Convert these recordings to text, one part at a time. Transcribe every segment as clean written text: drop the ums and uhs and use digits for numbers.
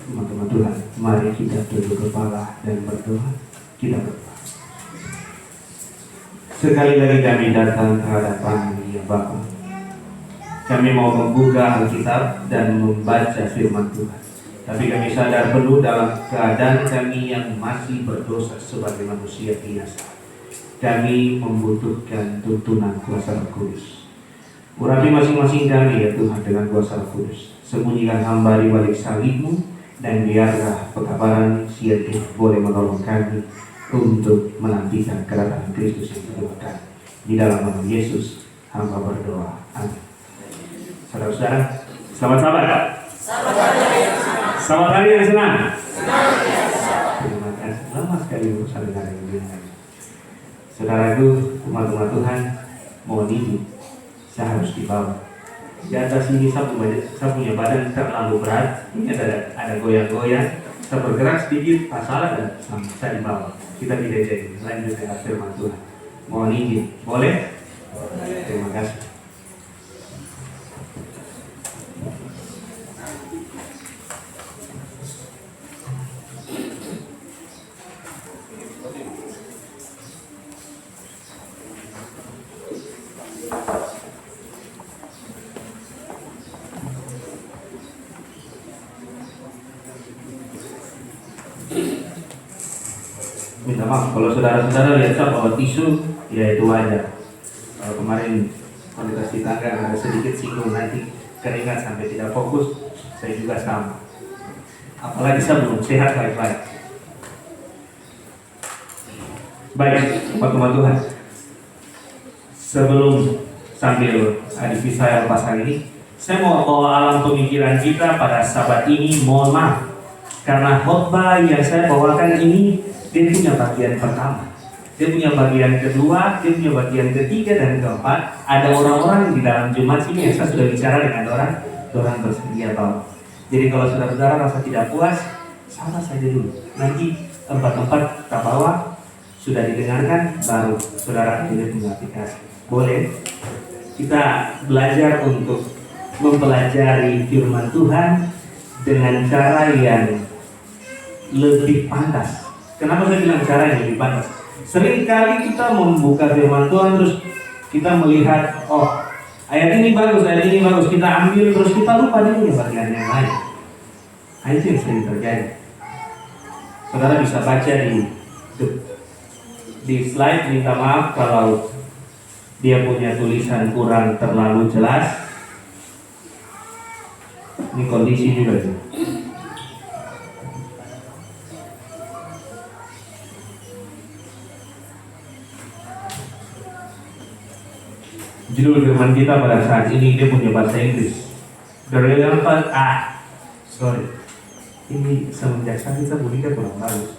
Teman-teman Tuhan, mari kita tunduk kepala dan berdoa. Kita berdoa. Sekali lagi kami datang ke hadapan ya Bapa. Kami mau membuka Alkitab dan membaca firman Tuhan. Tapi kami sadar penuh dalam keadaan kami yang masih berdosa sebagai manusia biasa. Kami membutuhkan tuntunan kuasa Roh Kudus. Urapi masing-masing kami ya Tuhan dengan kuasa Roh Kudus. Sembunyikan hamba di balik salib-Mu, dan biarlah pekabaran siang boleh menolong kami untuk menantikan kedatangan Kristus yang kedua kali. Di dalam nama Yesus hamba berdoa. Amin. Saudara-saudara, selamat sabat. Selamat hari yang senang. Terima kasih. Lama sekali berusaha dengan yang lain. Saudaraku, umat-umat Tuhan, mohon izin, saya harus dibawa. Di atas ini saya punya badan terlalu berat. Ini ada goyang-goyang. Saya bergerak sedikit, masalah dan saya dibawa. Kita tidak jadi. Lanjut dengan firman Tuhan. Mohon izin, boleh? Terima kasih. Minta maaf kalau saudara-saudara lihat saya bawa tisu, ya itu wajar. Kalau kemarin kualitas di tangga ada sedikit singgung, nanti keringat sampai tidak fokus, saya juga sama. Apalagi saya belum sehat baik-baik. Baik, teman-teman Tuhan. Sebelum sambil adisi saya pasang ini, saya mau bawa alam pemikiran kita pada sabat ini. Mohon maaf karena khotbah yang saya bawakan ini dia punya bagian pertama, dia punya bagian kedua, dia punya bagian ketiga dan keempat. Ada orang-orang di dalam Jumat sini yang saya sudah bicara dengan orang bersedia bawa. Jadi kalau saudara-saudara rasa tidak puas, salah saja dulu. Nanti tempat-tempat tak bawa sudah didengarkan, baru saudara pilih punya aplikasi. Boleh? Kita belajar untuk mempelajari firman Tuhan dengan cara yang lebih pantas. Kenapa saya bilang cara yang lebih pantas? Seringkali kita membuka firman Tuhan terus kita melihat, oh ayat ini bagus, kita ambil terus kita lupa dia punya bagian yang lain. Nah, itu yang sering terjadi. Saudara bisa baca di slide. Minta maaf kalau dia punya tulisan kurang terlalu jelas. Ini kondisi juga sih. Judul firman kita pada saat ini dia punya bahasa Inggris. The relevant ini semenjak saat kita bunyikan kurang bagus.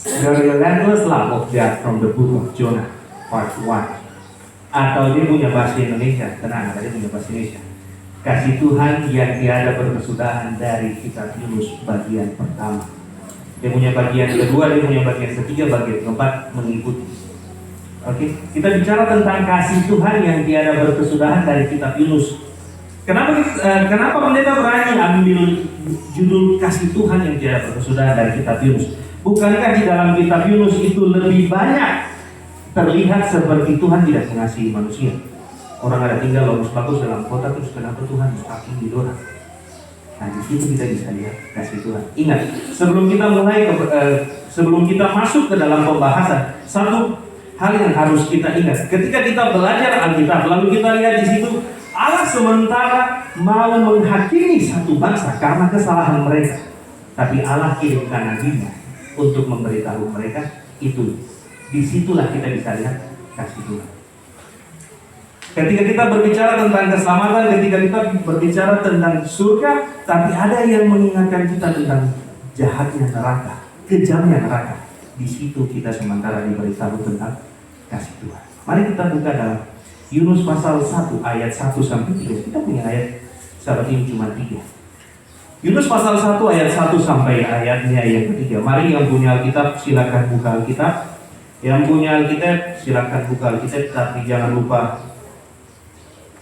The relentless love of God from the book of Jonah part 1. Atau dia punya bahasa Indonesia. Tenang, dia punya bahasa Indonesia. Kasih Tuhan yang tiada berkesudahan dari kitab Yunus bagian pertama. Dia punya bagian kedua, dia punya bagian ketiga, bagian keempat mengikuti. Oke, kita bicara tentang kasih Tuhan yang tiada berkesudahan dari kitab Yunus. Kenapa pendeta berani ambil judul kasih Tuhan yang tiada berkesudahan dari kitab Yunus? Bukankah di dalam kitab Yunus itu lebih banyak terlihat seperti Tuhan tidak mengasihi manusia? Orang ada tinggal bagus-bagus dalam kota, terus kenapa Tuhan makin didorong? Nah, di situ kita bisa lihat kasih Tuhan. Ingat, sebelum kita masuk ke dalam pembahasan, satu hal yang harus kita ingat, ketika kita belajar Alkitab, lalu kita lihat di situ Allah sementara mau menghakimi satu bangsa karena kesalahan mereka, tapi Allah kirimkan nabinya untuk memberitahu mereka itu. Disitulah kita bisa lihat kasih Tuhan. Ketika kita berbicara tentang keselamatan, ketika kita berbicara tentang surga, tapi ada yang mengingatkan kita tentang jahatnya neraka, kejamnya neraka. Di situ kita sementara diberitahu tentang kasih Tuhan. Mari kita buka dalam Yunus pasal 1 ayat 1 sampai 3. Kita punya ayat sahabat ini cuma 3. Yunus pasal 1 ayat 1 sampai ayatnya yang ketiga. Mari yang punya Alkitab silakan buka Alkitab. Yang punya Alkitab silakan buka Alkitab, tapi jangan lupa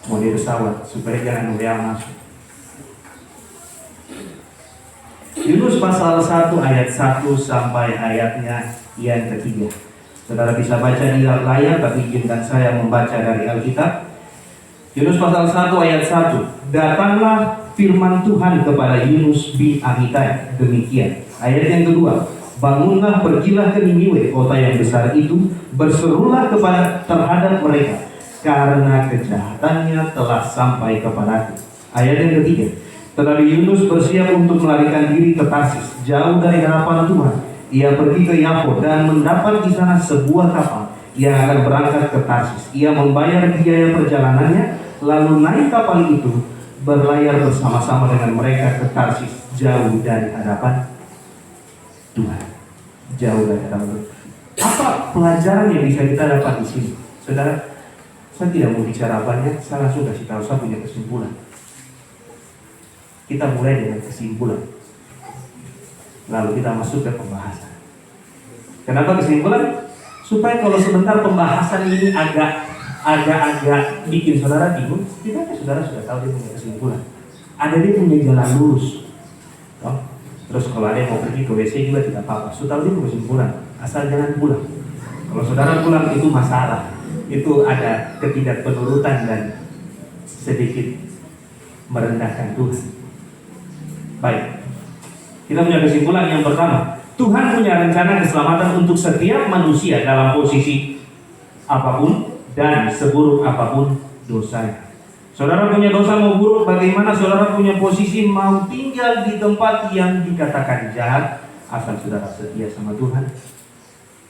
mode pesawat supaya jangan WA masuk. Yunus pasal 1 ayat 1 sampai ayatnya yang ketiga. Saudara bisa baca di layar, tapi izinkan saya membaca dari Alkitab. Yunus pasal 1 ayat 1. Datanglah firman Tuhan kepada Yunus bin Amitai. Demikian. Ayat yang kedua. Bangunlah, pergilah ke Niniwe, kota yang besar itu, berserulah terhadap mereka, karena kejahatannya telah sampai kepadaku. Ayat yang ketiga. Tetapi Yunus bersiap untuk melarikan diri ke Tarsis, jauh dari hadapan Tuhan. Ia pergi ke Yapo dan mendapat di sana sebuah kapal yang akan berangkat ke Tarsis. Ia membayar biaya perjalanannya, lalu naik kapal itu, berlayar bersama-sama dengan mereka ke Tarsis, jauh dari hadapan Tuhan. Jauh dari hadapan Tuhan. Apa pelajaran yang bisa kita dapat di sini? Saudara, saya tidak mau bicara banyak, saya langsung kasih tahu, saya punya kesimpulan. Kita mulai dengan kesimpulan, lalu kita masuk ke pembahasan. Kenapa kesimpulan? Supaya kalau sebentar pembahasan ini agak bikin saudara bingung, tidak, saudara sudah tahu dia punya kesimpulan. Ada dia punya jalan lurus. Terus kalau ada yang mau pergi ke WC juga tidak apa-apa. Sudah tahu dia punya kesimpulan, asal jangan pulang. Kalau saudara pulang itu masalah. Itu ada ketidakpenurutan dan sedikit merendahkan Tuhan. Baik, kita punya kesimpulan yang pertama. Tuhan punya rencana keselamatan untuk setiap manusia dalam posisi apapun dan seburuk apapun dosanya. Saudara punya dosa mau buruk, bagaimana saudara punya posisi mau tinggal di tempat yang dikatakan jahat, asal saudara setia sama Tuhan.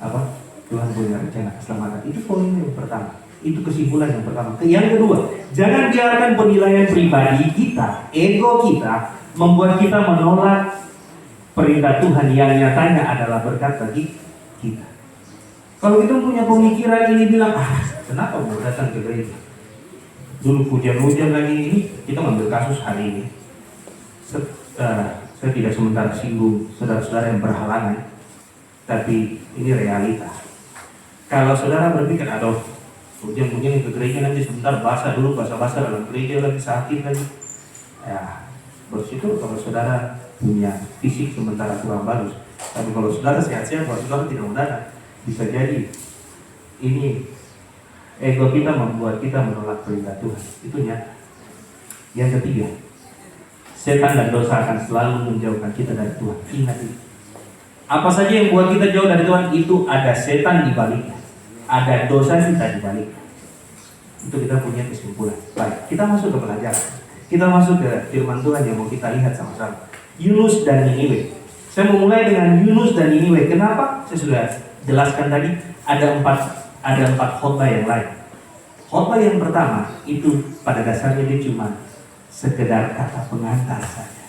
Apa? Tuhan punya rencana keselamatan. Itu poin yang pertama. Itu kesimpulan yang pertama. Yang kedua, jangan biarkan penilaian pribadi kita, ego kita, membuat kita menolak perintah Tuhan yang nyatanya adalah berkat bagi kita. Kalau kita punya pemikiran ini bilang, kenapa mau datang ke gereja? Dulu hujan-hujan lagi ini, kita ngambil kasus hari ini. Saya tidak sementara singgung saudara-saudara yang berhalangan, tapi ini realita. Kalau saudara berpikir, aduh, hujan-hujan ke gereja nanti sebentar basah dulu, basah-basah dalam gereja lagi, sakit lagi. Ya, bersyukur kalau saudara punya fisik sementara kurang bagus. Tapi kalau saudara sehat-sehat, kalau saudara tidak mendadak, bisa jadi ini ego kita membuat kita menolak perintah Tuhan. Itu nyata. Yang ketiga, setan dan dosa akan selalu menjauhkan kita dari Tuhan. Ingat itu. Apa saja yang buat kita jauh dari Tuhan, itu ada setan di baliknya, ada dosa kita di baliknya. Itu kita punya kesimpulan. Baik, kita masuk ke pelajaran. Kita masuk ke firman Tuhan yang mau kita lihat sama-sama. Yunus dan Niniwe. Saya mau mulai dengan Yunus dan Niniwe. Kenapa? Saya sudah jelaskan tadi. Ada empat khotbah yang lain. Khotbah yang pertama itu pada dasarnya dia cuma sekedar kata pengantar saja.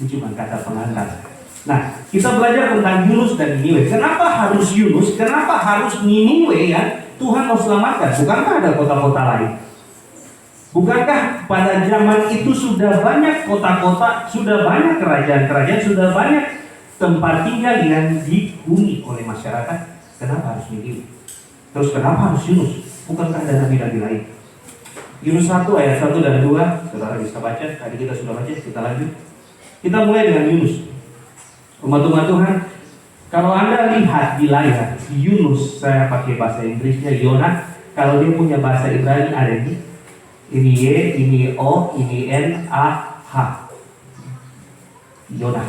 Ini cuma kata pengantar. Nah, kita belajar tentang Yunus dan Niniwe. Kenapa harus Yunus? Kenapa harus Niniwe ya? Tuhan mau selamatkan. Bukankah ada kota-kota lain? Bukankah pada zaman itu sudah banyak kota-kota, sudah banyak kerajaan-kerajaan, sudah banyak tempat tinggal yang dihuni oleh masyarakat? Kenapa harus Niniwe? Terus kenapa harus Yunus? Bukankah ada nabi-nabi lain? Yunus 1 ayat 1 dan 2, saudara bisa baca. Tadi kita sudah baca, kita lanjut. Kita mulai dengan Yunus. Umat-umat Tuhan, kalau Anda lihat di layar, Yunus, saya pakai bahasa Inggrisnya Yonah. Kalau dia punya bahasa Ibrani ada ini Y, ini O, ini N, A, H. Yonah.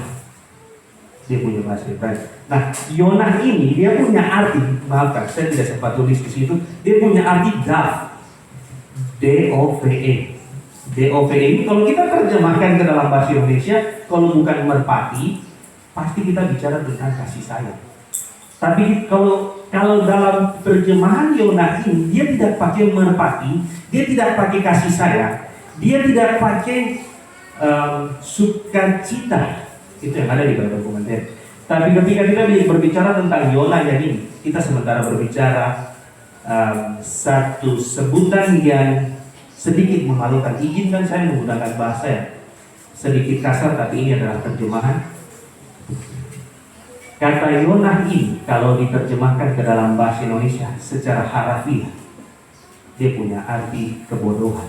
Dia punya bahasa Ibrani. Nah, Yonah ini dia punya arti, maafkan, saya tidak sempat tulis di situ. Dia punya arti dove, D-O-V-E. D-O-V-E ini kalau kita terjemahkan ke dalam bahasa Indonesia, kalau bukan merpati, pasti kita bicara tentang kasih sayang. Tapi kalau dalam terjemahan Yonah ini, dia tidak pakai merpati, dia tidak pakai kasih sayang, dia tidak pakai sukacita. Itu yang ada di Bible Commentary. Tapi ketika kita berbicara tentang Yonah ini, kita sementara berbicara satu sebutan yang sedikit memalukan. Izinkan saya menggunakan bahasa yang sedikit kasar, tapi ini adalah terjemahan. Kata Yonah ini kalau diterjemahkan ke dalam bahasa Indonesia secara harafiah, dia punya arti kebodohan.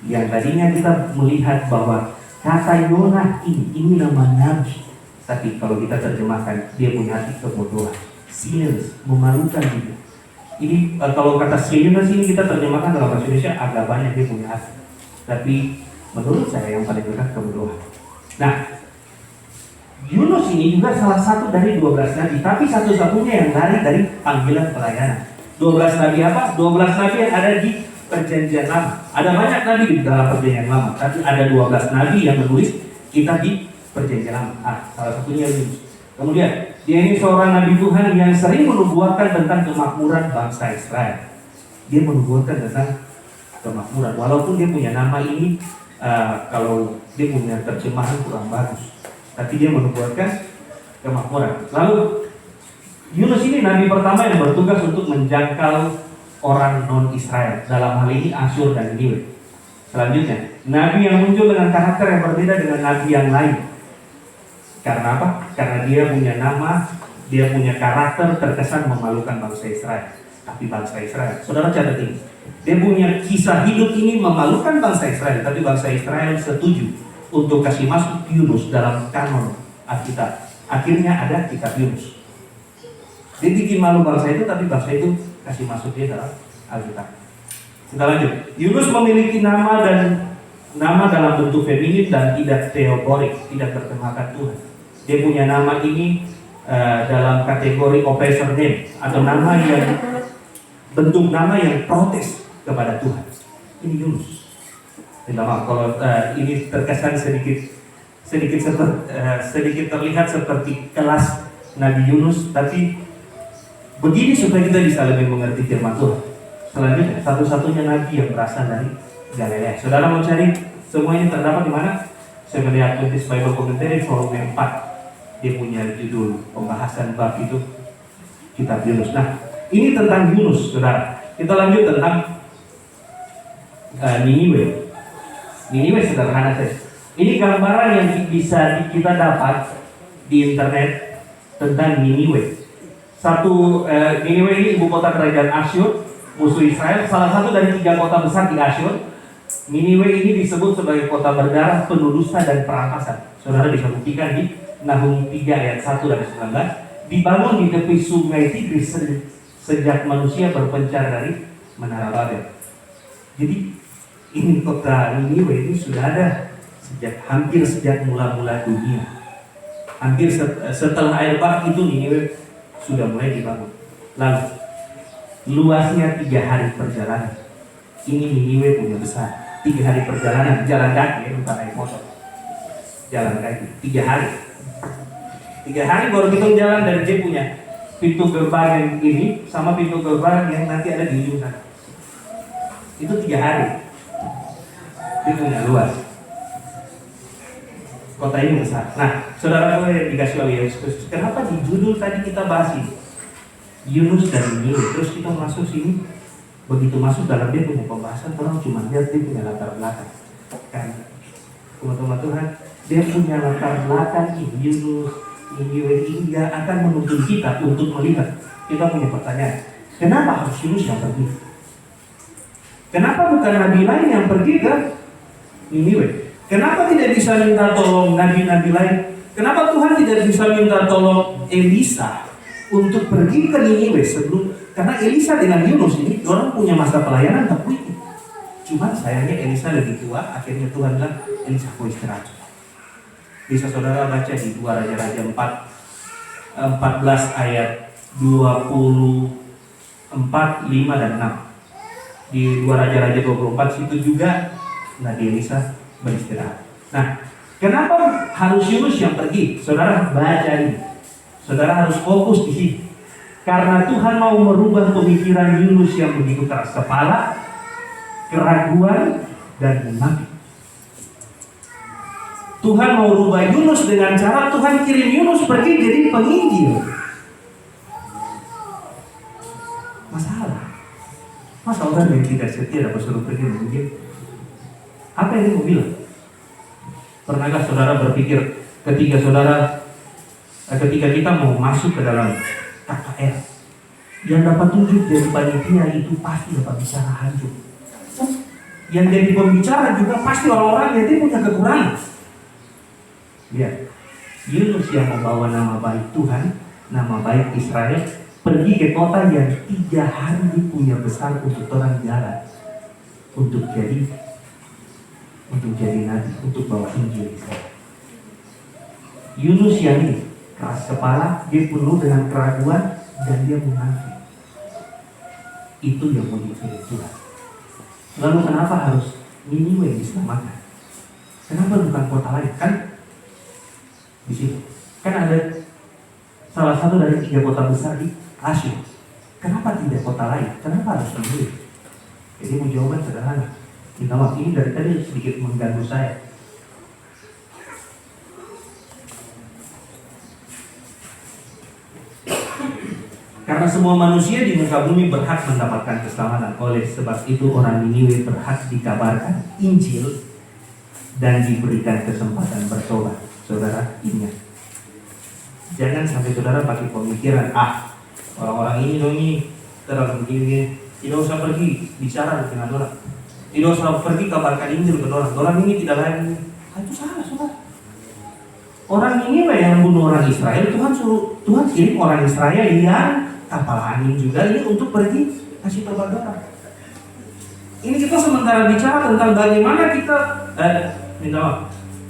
Yang tadinya kita melihat bahwa Kata Yonah ini nama nabi. Tapi kalau kita terjemahkan, dia punya hati kebodohan. Sinners, memalukan juga. Ini kalau kata sinners ini kita terjemahkan dalam bahasa Indonesia agak banyak dia punya hati. Tapi menurut saya yang paling dekat kebodohan. Nah, Yunus ini juga salah satu dari 12 nabi, tapi satu-satunya yang lari dari panggilan pelayanan. 12 nabi apa? 12 nabi yang ada di Perjanjian Lama. Ada banyak nabi di dalam Perjanjian Lama, tapi ada 12 nabi yang menulis kitab di Perjanjian Lama. Salah satunya Yunus. Kemudian, dia ini seorang nabi Tuhan yang sering menubuatkan tentang kemakmuran bangsa Israel. Dia menubuatkan tentang kemakmuran, walaupun dia punya nama ini kalau dia punya terjemahan kurang bagus, tapi dia menubuatkan kemakmuran. Lalu Yunus ini nabi pertama yang bertugas untuk menjangkau orang non-Israel, dalam hal ini Asyur dan Niniwe. Selanjutnya, nabi yang muncul dengan karakter yang berbeda dengan nabi yang lain. Karena apa? Karena dia punya nama, dia punya karakter terkesan memalukan bangsa Israel. Tapi bangsa Israel, saudara catat ini, dia punya kisah hidup ini memalukan bangsa Israel, tapi bangsa Israel setuju untuk kasih masuk Yunus dalam kanon Alkitab. Akhirnya ada kitab Yunus. Dia bikin malu bangsa itu, tapi bangsa itu kasih masuk dia dalam Alkitab. Kita lanjut. Yunus memiliki nama dalam bentuk feminin dan tidak teoborik, tidak bertemakan Tuhan. Dia punya nama ini dalam kategori oppressor name, atau nama yang bentuk nama yang protes kepada Tuhan. Ini Yunus. Tidak maaf kalau ini terkesan sedikit terlihat seperti kelas Nabi Yunus, tapi begini supaya kita bisa lebih mengerti firman Tuhan. Selanjutnya, satu-satunya nabi yang berasal dari Galilea. Saudara mau cari semua ini terdapat di mana? Saya melihat Adventist Bible Commentary volume 4. Dia punya judul pembahasan bab itu kitab Yunus. Nah, ini tentang Yunus, saudara. Kita lanjut tentang Niniwe. Niniwe sederhana saja. Ini gambaran yang bisa kita dapat di internet tentang Niniwe. Niniwe ini ibu kota kerajaan Asyur, musuh Israel, salah satu dari 3 kota besar di Asyur. Niniwe ini disebut sebagai kota berdarah, penuh dusta dan perampasan. Saudara bisa buktikan di Nahum 3 ayat 1 dan 19. Dibangun di tepi sungai Tigris sejak manusia berpencar dari Menara Babel. Jadi ini kota Niniwe ini sudah ada hampir sejak mula-mula dunia. Hampir setelah air bah itu Niniwe sudah mulai dibangun. Lalu luasnya 3 hari perjalanan. Ini Niniwe punya besar. 3 hari perjalanan jalan kaki, bukan naik motor. Jalan kaki 3 hari. 3 hari baru kita jalan dari dia punya pintu gerbang yang ini sama pintu gerbang yang nanti ada di ujung sana. Itu 3 hari. Dia punya luas. Kota ini besar. Nah, saudara yang dikasih oleh Yesus Kristus, kenapa di judul tadi kita bahas ini? Yunus dan Niniwe. Terus kita masuk sini, begitu masuk dalam dia punya pembahasan, orang cuma lihat dia punya latar belakang. Kan, teman-teman Tuhan, dia punya latar belakang ini Yunus, Niniwe ini akan menuntun kita untuk melihat. Kita punya pertanyaan, kenapa harus Yunus yang pergi? Kenapa bukan nabi lain yang pergi ke Niniwe? Kenapa tidak bisa minta tolong nabi-nabi lain? Kenapa Tuhan tidak bisa minta tolong Elisa untuk pergi ke Niniwe sebelum? Karena Elisa dengan Yunus ini orang punya masa pelayanan tak punya. Cuma sayangnya Elisa lebih tua. Akhirnya Tuhan bilang, Elisa kau istirahat. Bisa saudara baca di 2 Raja-Raja 14 ayat 24, 5 dan 6. Di 2 Raja-Raja 24 situ juga Nabi Elisa beristirahat. Nah, kenapa harus Yunus yang pergi? Saudara baca ini. Saudara harus fokus di sini. Karena Tuhan mau merubah pemikiran Yunus yang begitu keras kepala, keraguan, dan munafik. Tuhan mau rubah Yunus dengan cara Tuhan kirim Yunus pergi jadi penginjil. Masalah. Masa orang yang tidak setia dapat suruh pergi menginjil? Apa yang dia mau bilang? Pernahkah saudara berpikir ketika kita mau masuk ke dalam KKR, yang dapat tunjuk dari panitia itu pasti dapat bicara hancur. Yang jadi pembicara juga pasti orang-orang yang dia punya kekurangan. Lihat, Yunus yang membawa nama baik Tuhan, nama baik Israel, pergi ke kota yang 3 hari punya besar untuk orang jalan, untuk jadi nabi, untuk bawa Injil Israel. Yunus yang ini keras kepala, dia penuh dengan keraguan dan dia munafik. Itu yang mau dipilih Tuhan. Lalu kenapa harus Niniwe yang diselamatkan? Kenapa bukan kota lain? Kan di situ kan ada salah satu dari 3 kota besar di Asyur. Kenapa tidak kota lain? Kenapa harus Niniwe? Jadi mau jawaban sederhana. Minta maaf, ini dari tadi sedikit mengganggu saya. Karena semua manusia di muka bumi berhak mendapatkan keselamatan. Oleh sebab itu orang Niniwe berhak dikabarkan Injil dan diberikan kesempatan bertobat. Saudara, ingat, jangan sampai saudara pakai pemikiran, orang-orang ini terlalu begini, tidak usah pergi bicara dengan orang, tidak usah pergi kabarkan Injil ke orang ini tidak layak. Itu salah, saudara. Orang Niniwe yang bunuh orang Israel, Tuhan kirim orang Israel yang kapal angin juga ini untuk pergi kasih tobat orang. Ini kita sementara bicara tentang bagaimana kita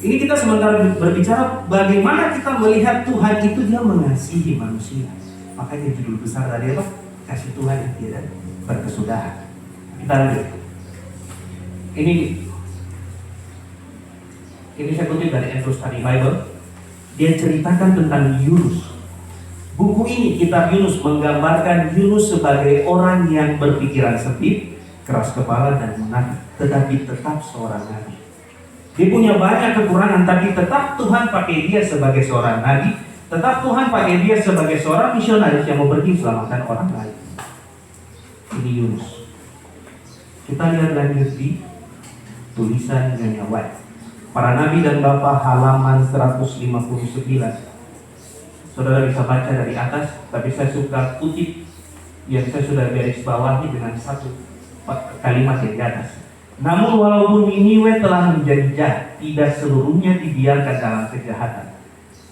ini kita sementara berbicara bagaimana kita melihat Tuhan itu dia mengasihi manusia. Makanya judul besar tadi apa? Kasih Tuhan yang tidak berkesudahan. Kita lanjut. Ini saya kutip dari Andrew Study Bible. Dia ceritakan tentang Yunus. Buku ini, kitab Yunus, menggambarkan Yunus sebagai orang yang berpikiran sempit, keras kepala dan munafik, tetapi tetap seorang nabi. Dia punya banyak kekurangan, tapi tetap Tuhan pakai dia sebagai seorang nabi, tetap Tuhan pakai dia sebagai seorang misionaris yang mau pergi selamatkan orang lain. Ini Yunus. Kita lihat lanjut di tulisan Nyonya White, Para Nabi dan Bapa, halaman 159. Saudara bisa baca dari atas, tapi saya suka kutip yang saya sudah garis bawahi dengan satu kalimat yang di atas. Namun walaupun Niniwe telah menjadi jahat, tidak seluruhnya dibiarkan dalam kejahatan.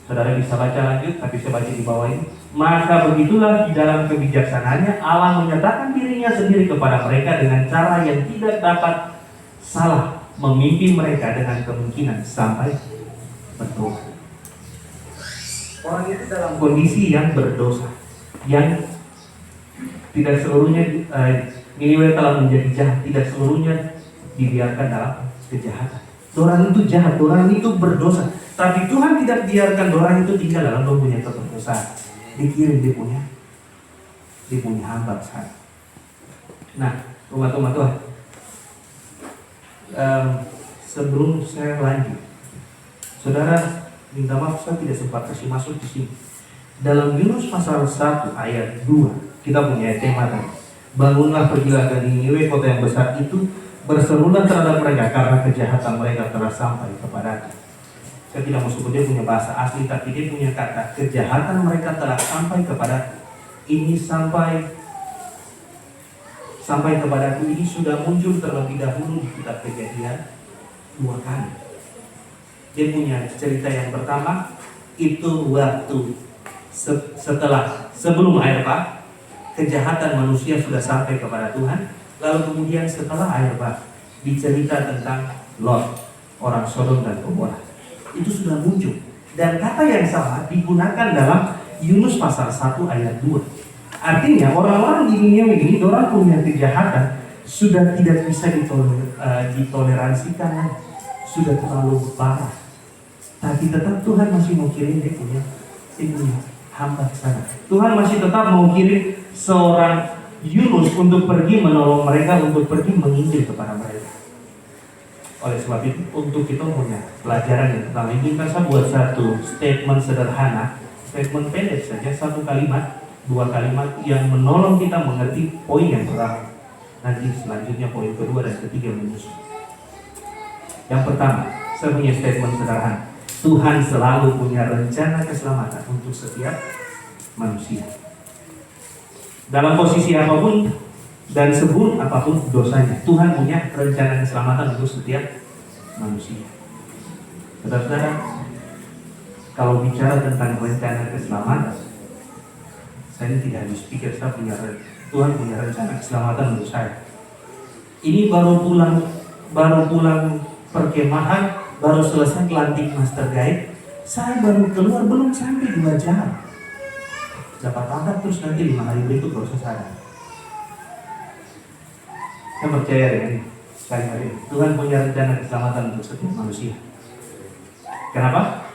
Saudara bisa baca lanjut, tapi saya baca di bawah ini. Maka begitulah di dalam kebijaksanaannya Allah menyatakan dirinya sendiri kepada mereka dengan cara yang tidak dapat salah, memimpin mereka dengan kemungkinan sampai bertobat. Orang itu dalam kondisi yang berdosa, yang tidak seluruhnya Niniwe telah menjadi jahat, tidak seluruhnya dibiarkan dalam kejahatan. Orang itu jahat, orang itu berdosa, tapi Tuhan tidak biarkan orang itu tinggal dalam mempunyai keberdosaan. Dikirim dia punya hamba besar. Nah, umat-umat Tuhan, sebelum saya lanjut, saudara, minta maaf saya tidak sempat kasih masuk di sini. Dalam Yunus pasal 1 ayat 2 kita punya tema tadi. Bangunlah, pergilah ke Niniwe, kota yang besar itu, berserulah terhadap mereka karena kejahatan mereka telah sampai kepadaku. Saya tidak mau sebut dia punya bahasa asli, tapi dia punya kata kejahatan mereka telah sampai kepadaku. Ini sampai kepadaku ini sudah muncul terlebih dahulu di kitab Kejadian 2 kali. Dia punya cerita yang pertama itu waktu sebelum air bah, kejahatan manusia sudah sampai kepada Tuhan. Lalu kemudian setelah air bah, dicerita tentang Lot, orang Sodom dan Gomora. Itu sudah muncul. Dan kata yang sama digunakan dalam Yunus pasal 1 ayat 2. Artinya orang-orang di dunia ini, orang punya kejahatan sudah tidak bisa ditoleransikan, sudah terlalu parah. Tapi tetap Tuhan masih mau kirim dia punya hamba ke sana. Tuhan masih tetap mau kirim seorang Yunus untuk pergi menolong mereka, untuk pergi menginjil kepada mereka. Oleh sebab itu, untuk kita punya pelajaran yang pertama, ini saya buat satu statement sederhana, statement pendek saja, 1 kalimat, 2 kalimat yang menolong kita mengerti poin yang pertama. Nanti selanjutnya poin kedua dan ketiga menyusul. Yang pertama, saya punya statement sederhana. Tuhan selalu punya rencana keselamatan untuk setiap manusia. Dalam posisi apapun dan seburuk apapun dosanya, Tuhan punya rencana keselamatan untuk setiap manusia. Saudara-saudara, Kalau bicara tentang rencana keselamatan, saya tidak habis pikir. Tuhan punya rencana keselamatan untuk saya. Ini baru pulang perkemahan, baru selesai kelantik master guide. Saya baru keluar belum sampai 2 jam. Dapat angkat terus nanti 5 hari berikut baru selesai. Saya percaya ya ini sekali-kali Tuhan punya rencana keselamatan untuk setiap manusia. Kenapa?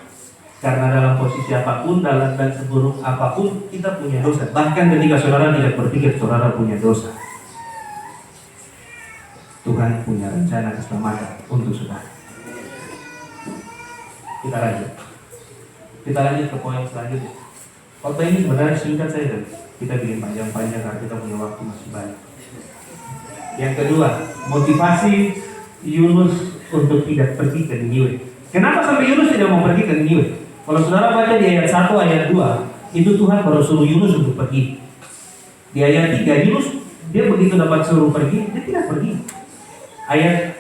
Karena dalam posisi apapun, dalam dan seburuk apapun, kita punya dosa. Bahkan ketika saudara tidak berpikir saudara punya dosa, Tuhan punya rencana keselamatan untuk saudara. Kita lanjut ke poin selanjutnya. Khotbah ini sebenarnya singkat saja, kita bikin panjang-panjang karena kita punya waktu masih banyak. Yang kedua, motivasi Yunus untuk tidak pergi ke Niniwe. Kenapa sampai Yunus tidak mau pergi ke Niniwe? Kalau saudara baca di ayat 1, ayat 2, itu Tuhan baru suruh Yunus untuk pergi. Di ayat 3, Yunus, dia begitu dapat suruh pergi, dia tidak pergi. Ayat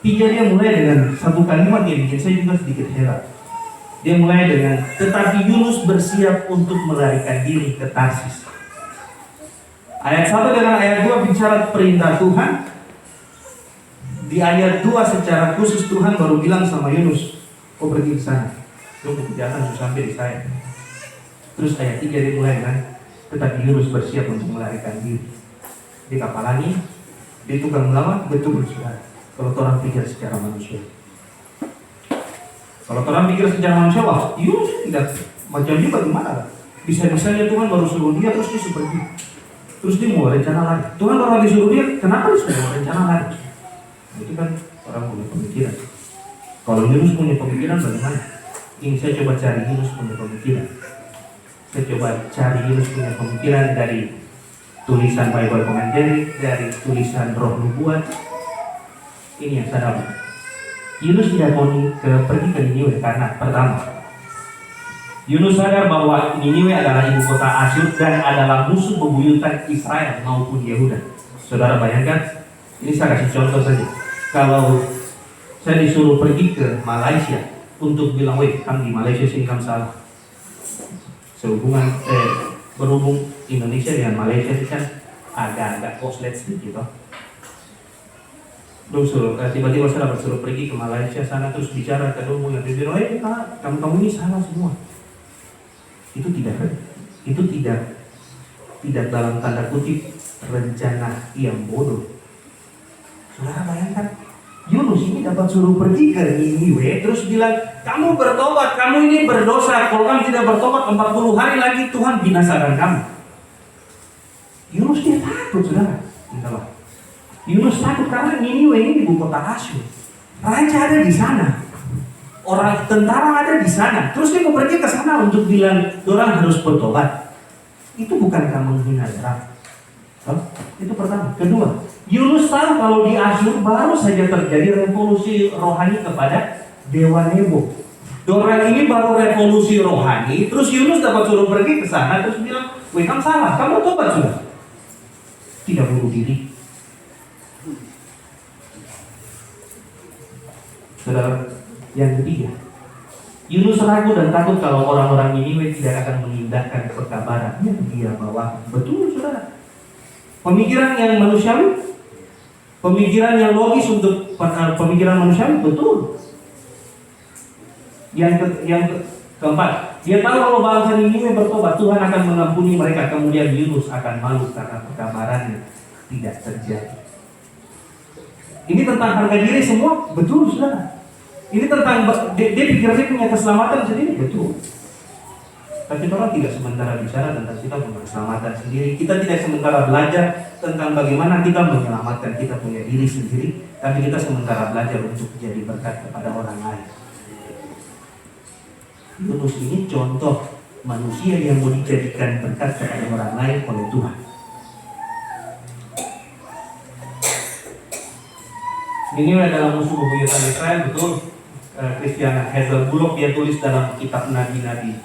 3 dia mulai dengan satu kalimat yang bikin saya juga sedikit heran. Dia mulai dengan, tetapi Yunus bersiap untuk melarikan diri ke Tarsis. Ayat 1 dengan ayat 2 bicara perintah Tuhan. Di ayat 2 secara khusus Tuhan baru bilang sama Yunus, kau pergi ke sana. Tunggu kejahatan sudah sampai di saya. Terus ayat 3 dia mulai dengan, tetapi Yunus bersiap untuk melarikan diri. Di kapal ini, dia tukang melawan, betul saudara. Kalau orang pikir secara manusia. Kalau orang pikir secara manusia, wah Yunus tidak macam dia bagaimana? Bisa-bisanya Tuhan baru suruh dia, terus dia pergi. Terus dia mau rencana lagi. Tuhan baru lagi suruh dia, kenapa dia sudah mau rencana lagi? Itu kan orang punya pemikiran. Kalau Yunus punya pemikiran bagaimana? Ini saya coba cari Yunus punya pemikiran. Saya coba cari Yunus punya pemikiran dari tulisan Bible Commentary, dari tulisan Roh Nubuat. Ini yang saya dapat. Yunus tidak mau pergi ke Niniwe karena pertama, Yunus sadar bahwa Niniwe adalah ibu kota Asyur dan adalah musuh bebuyutan Israel maupun Yehuda. Saudara bayangkan, ini saya kasih contoh saja. Kalau saya disuruh pergi ke Malaysia untuk bilang, weh, kamu di Malaysia sini kamu salah. Berhubung Indonesia dengan Malaysia itu kan agak-agak koslet sedikit, toh. Tiba-tiba saya dapat suruh pergi ke Malaysia sana terus bicara ke Domo yang dia bilang, kamu ini salah semua. Itu tidak dalam tanda kutip rencana yang bodoh. Saudara bayangkan, Yunus ini dapat suruh pergi ke Niniwe terus bilang, kamu bertobat, kamu ini berdosa, kalau kamu tidak bertobat 40 hari lagi Tuhan binasakan kamu. Yunus dia takut, saudara. Yunus takut karena Niniwe ini ibu kota Asyur. Raja ada di sana, orang tentara ada di sana. Terus dia mau pergi ke sana untuk bilang orang harus bertobat. Itu bukankah menghina darah? Itu pertama. Kedua, Yunus tahu kalau di Asyur baru saja terjadi revolusi rohani kepada Dewa Nebo. Orang ini baru revolusi rohani, terus Yunus dapat suruh pergi ke sana terus bilang, weh kamu salah, kamu tobat sudah. Tidak bunuh diri. Saudara, yang ketiga, Yunus ragu dan takut kalau orang-orang Niniwe tidak akan mengindahkan perkabaran yang dia bawa. Betul, saudara. Pemikiran yang manusiawi, pemikiran yang logis untuk pemikiran manusiawi, betul. Yang keempat, dia tahu kalau bangsa Niniwe bertobat, Tuhan akan mengampuni mereka. Kemudian Yunus akan malu karena perkabarannya tidak terjadi. Ini tentang harga diri semua, betul, saudara. Ini tentang dia pikir dia punya keselamatan sendiri, betul. Tapi orang tidak sementara bicara tentang kita punya keselamatan sendiri. Kita tidak sementara belajar tentang bagaimana kita menyelamatkan kita punya diri sendiri, tapi kita sementara belajar untuk jadi berkat kepada orang lain. Yunus ini contoh manusia yang mau dijadikan berkat kepada orang lain oleh Tuhan. Ini adalah musuh bebuyutan Israel, betul. Christian Hazel Bullock dia tulis dalam kitab Nabi-Nabi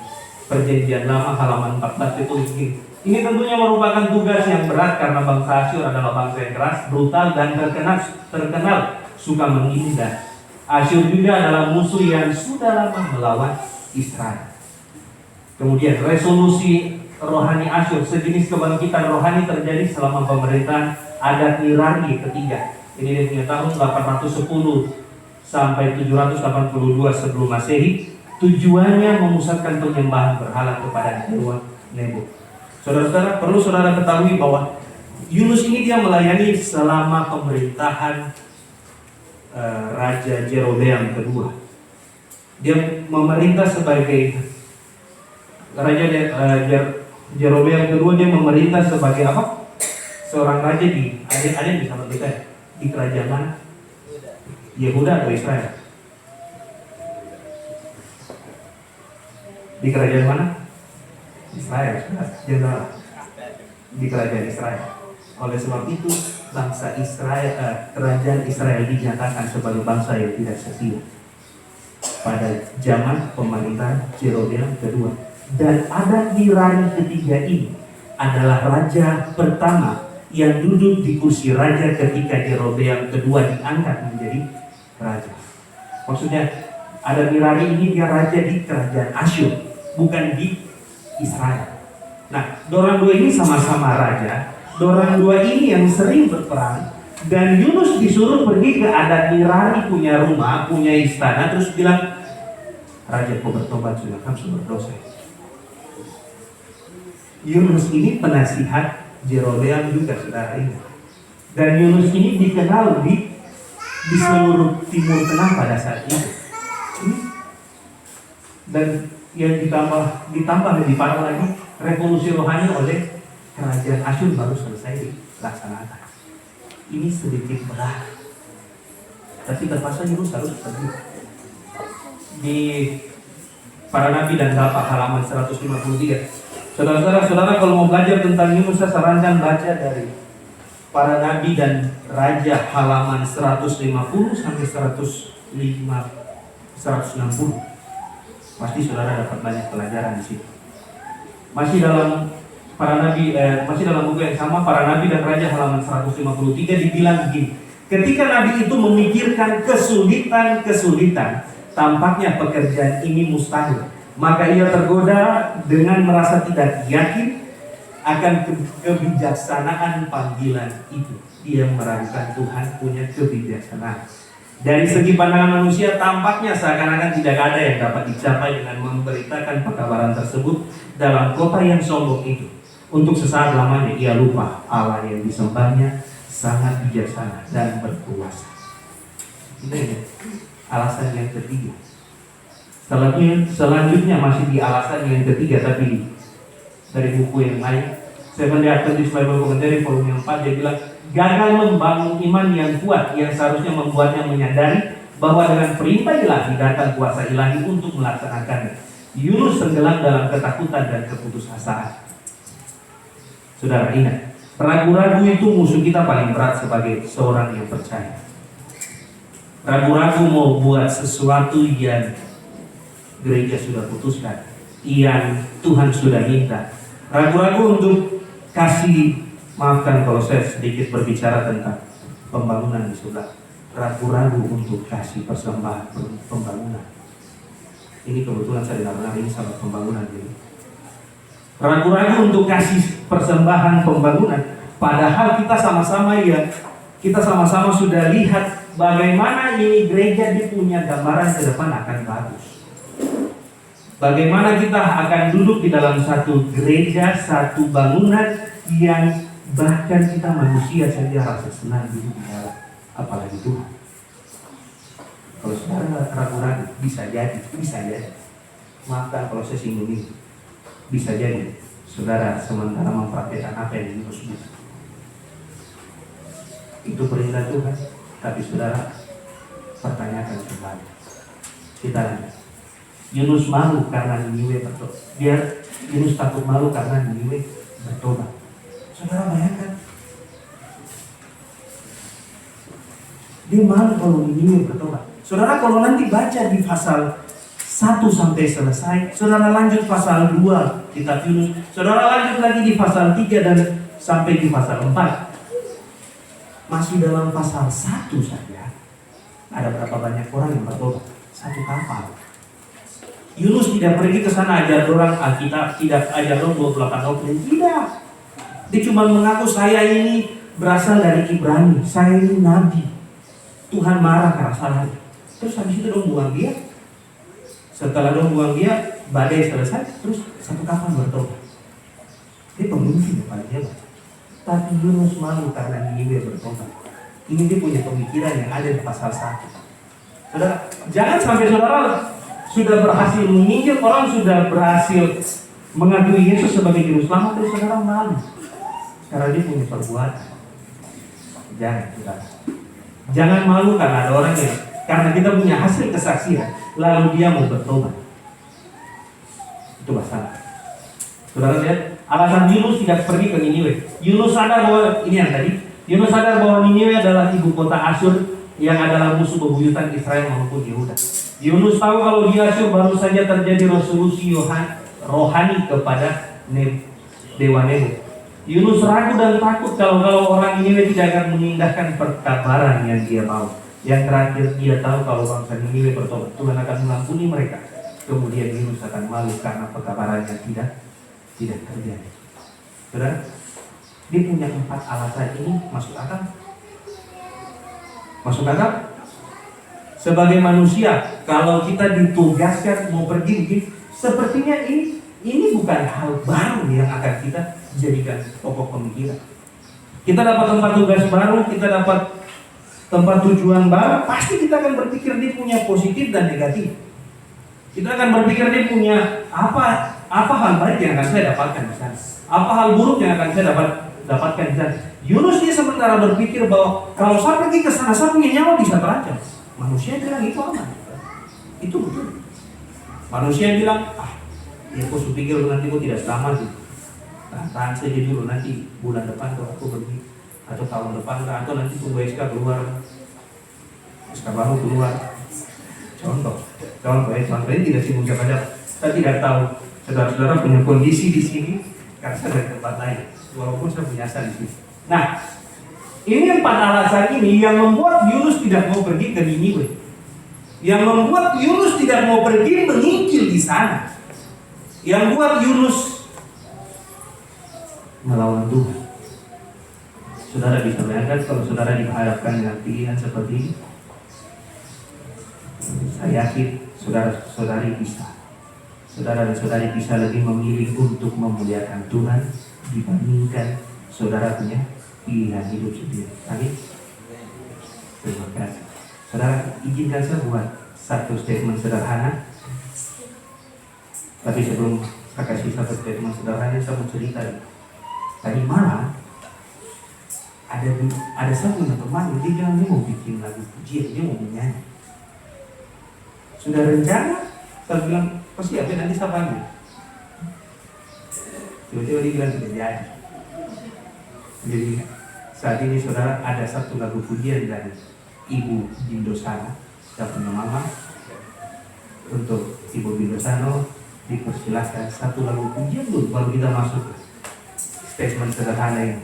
Perjanjian Lama halaman 14 dia tulis begini. Ini tentunya merupakan tugas yang berat karena bangsa Asyur adalah bangsa yang keras, brutal dan terkenal suka mengindah. Asyur juga adalah musuh yang sudah lama melawan Israel. Kemudian resolusi rohani Asyur, sejenis kebangkitan rohani terjadi selama pemerintahan Adat Nirari ketiga. Ini dia punya tahun 810 sampai 782 sebelum Masehi. Tujuannya memusatkan penyembahan berhala kepada dewa Nebo. Saudara-saudara, perlu saudara ketahui bahwa Yunus ini dia melayani selama pemerintahan Raja Jerobeam kedua. Dia memerintah sebagai Raja Jerobeam kedua, dia memerintah sebagai apa? Seorang raja di ada bisa berdekat di kerajaan mana? Yehuda atau Israel? Di kerajaan mana? Israel, jenderal di kerajaan Israel. Oleh sebab itu bangsa Israel, kerajaan Israel dinyatakan sebagai bangsa yang tidak setia pada zaman pemerintahan Jerobeam kedua. Dan Adat Nirari ketiga ini adalah raja pertama yang duduk di kursi raja ketika Jerobeam kedua diangkat menjadi raja. Maksudnya Adat Nirari ini dia raja di kerajaan Asyur, bukan di Israel. Nah, dorang dua ini sama-sama raja. Dorang dua ini yang sering berperang. Dan Yunus disuruh pergi ke Adat Nirari punya rumah, punya istana, terus bilang, raja kau bertobat sudah, kamu sudah berdosa. Yunus ini penasihat Jerobeam juga, saudara ingat. Dan Yunus ini dikenal di seluruh Timur Tengah pada saat itu. Dan yang ditambah lebih parah lagi, revolusi rohani oleh kerajaan Asyur baru selesai dilaksanakan. Ini sedikit berat, tapi terpaksa Yunus harus pergi. Di Para Nabi dan Bapa halaman 153. Saudara-saudara, kalau mau belajar tentang Yunus, saya sarankan baca dari Para Nabi dan Raja halaman 150 sampai 160. Pasti saudara dapat banyak pelajaran di situ. Masih dalam masih dalam buku yang sama, Para Nabi dan Raja halaman 153 dibilang begini. Ketika Nabi itu memikirkan kesulitan, tampaknya pekerjaan ini mustahil. Maka ia tergoda dengan merasa tidak yakin akan kebijaksanaan panggilan itu. Dia meragukan Tuhan punya kebijaksanaan. Dari segi pandangan manusia, tampaknya seakan-akan tidak ada yang dapat dicapai dengan memberitakan pekabaran tersebut dalam kota yang sombong itu. Untuk sesaat lamanya ia lupa Allah yang disembahnya sangat bijaksana dan berkuasa. Ini alasan yang ketiga. Selanjutnya masih di alasan yang ketiga, tapi dari buku yang lain, Seventh Day Adventist Bible Commentary volume 4, dia bilang gagal membangun iman yang kuat yang seharusnya membuatnya menyadari bahwa dengan perintah ilahi datang kuasa ilahi untuk melaksanakannya. Yunus tenggelam dalam ketakutan dan keputusasaan. Saudara ingat, ragu-ragu itu musuh kita paling berat sebagai seorang yang percaya. Ragu-ragu mau buat sesuatu yang gereja sudah putuskan, yang Tuhan sudah minta. Ragu-ragu untuk kasih, maafkan kalau saya sedikit berbicara tentang pembangunan di sebelah. Ragu-ragu untuk kasih persembahan pembangunan. Ini kebetulan saya dengar ini sahabat pembangunan jadi. Ragu-ragu untuk kasih persembahan pembangunan, padahal kita sama-sama sudah lihat bagaimana ini gereja dia punya gambaran ke depan akan bagus. Bagaimana kita akan duduk di dalam satu gereja, satu bangunan yang bahkan kita manusia saja rasa senang duduk di dalam, apalagi Tuhan. Kalau saudara ragu-ragu, bisa jadi. Maafkan kalau saya singgung ini. Bisa jadi saudara sementara mempraktikkan apa yang Yunus bisa. Itu perintah Tuhan, tapi saudara pertanyakan kembali. Kita lanjut. Yunus malu karena Niniwe bertobat. Yunus takut malu karena Niniwe bertobat. Saudara bayangkan, dia malu kalau Niniwe bertobat. Saudara kalau nanti baca di pasal 1 sampai selesai, saudara lanjut pasal 2 kitab Yunus, saudara lanjut lagi di pasal 3 dan sampai di pasal 4. Masih dalam pasal 1 saja ada berapa banyak orang yang bertobat? 1 kapal. Yunus tidak pergi ke sana ajar orang Alkitab, tidak ajar orang 28 doktrin, tidak. Dia cuma mengaku saya ini berasal dari Ibrani, saya ini nabi. Tuhan marah karena salah. Terus habis itu dong buang dia. Setelah dong buang dia, badai selesai, terus satu kapal bertobat. Dia pemimpin depan dia. Tapi Yunus malu karena Niniwe bertobat. Ini dia punya pemikiran yang ada di pasal 1. Saudara, jangan sampai saudara sudah berhasil menginjil, orang sudah berhasil mengakui Yesus sebagai juru selamat, terus saudara malu karena dia punya perbuatan. Jangan, saudara. Jangan malu karena ada orang yang karena kita punya hasil kesaksian, lalu dia mau bertobat. Itu masalah. Saudara lihat, alasan Yunus tidak pergi ke Niniwe. Yunus sadar bahwa ini yang tadi. Yunus sadar bahwa Niniwe adalah ibu kota Asyur yang adalah musuh bebuyutan Israel maupun Yehuda. Yunus tahu kalau di Asyur baru saja terjadi resolusi rohani kepada Dewa Nebo. Yunus ragu dan takut kalau orang Niniwe tidak akan mengindahkan perkabaran yang dia mau. Yang terakhir dia tahu kalau bangsa Niniwe bertobat, Tuhan akan mengampuni mereka. Kemudian Yunus akan malu karena perkabaran yang tidak terjadi. Saudara, dia punya 4 alasan ini masuk akal? Masuk akal? Sebagai manusia, kalau kita ditugaskan mau pergi, sepertinya ini bukan hal baru yang akan kita jadikan pokok pemikiran. Kita dapat tempat tugas baru, kita dapat tempat tujuan baru, pasti kita akan berpikir dia punya positif dan negatif. Kita akan berpikir dia punya apa hal baik yang akan saya dapatkan di sana, apa hal buruk yang akan saya dapatkan di sana. Yunus dia sementara berpikir bahwa kalau saya pergi ke sana, saya punya nyawa bisa terancam. Manusia bilang itu aman. Itu betul. Manusia bilang, ya aku pikir nanti aku tidak selamat. Tahan saja dulu, nanti bulan depan kalau aku pergi, atau tahun depan, atau nanti tunggu SK keluar, SK baru keluar. Contoh ini tidak sibuk kepada. Saya tidak tahu saudara-saudara punya kondisi di sini, karena saya dari tempat lain. Walaupun saya punya asal di sini. Nah, ini 4 alasan ini yang membuat Yunus tidak mau pergi ke Niniwe. Yang membuat Yunus tidak mau pergi menginjil di sana. Yang buat Yunus melawan Tuhan. Saudara bisa bayangkan kalau saudara dihadapkan dengan pilihan seperti ini. Saya yakin saudara-saudari bisa. Saudara dan saudari bisa lebih memilih untuk memuliakan Tuhan dibandingkan saudara punya pilihan hidup sendiri. Amin. Terima kasih. Saudara, izinkan saya buat satu statement sederhana. Tapi sebelum saya kasih satu statement sederhana, saya mau cerita. Tadi malam ada satu teman, dia bilang dia mau bikin lagu pujian, dia mau menyanyi. Sudah rencana, saya bilang pasti apa nanti saya panggil. Tiba-tiba dia bilang sudah jadi. Jadi saat ini saudara ada satu lagu pujian dari Ibu Bindosano, saya punya mama. Untuk Ibu Bindosano dipersilahkan satu lagu pujian dulu baru kita masuk ke statement sederhana ini.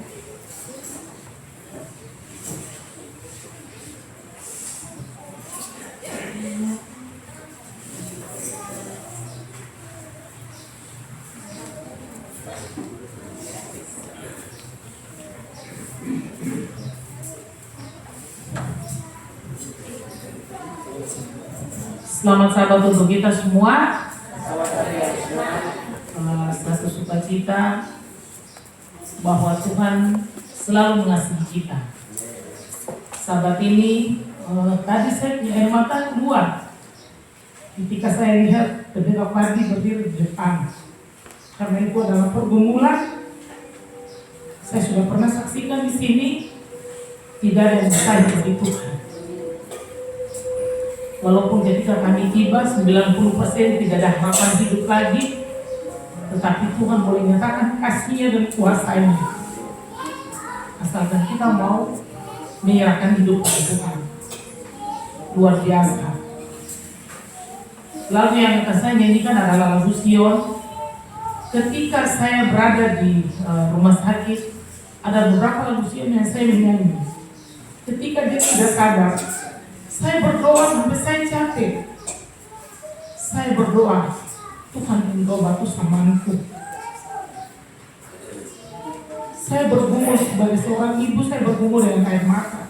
Selamat Sabat untuk kita semua. Satu sukacita bahwa Tuhan selalu mengasihi kita. Sabat ini tadi saya punya air mata keluar ketika saya lihat pendeta Fardi berdiri di depan. Karena itu adalah pergumulan. Saya sudah pernah saksikan di sini, tidak ada yang mustahil bagi Tuhan. Walaupun ketika kami tiba 90% tidak ada harapan hidup lagi, tetapi Tuhan boleh nyatakan kasih-Nya dan kuasa-Nya. Asalkan kita mau menyerahkan hidup kepada Tuhan. Luar biasa. Lagu yang akan saya nyanyikan adalah lagu Sion. Ketika saya berada di rumah sakit, ada beberapa lagu Sion yang saya menyanyi. Ketika dia tidak sadar, saya berdoa sampai saya capek. Saya berdoa Tuhan engkau batu samanku. Saya bergumul sebagai seorang ibu, saya bergumul dengan air mata.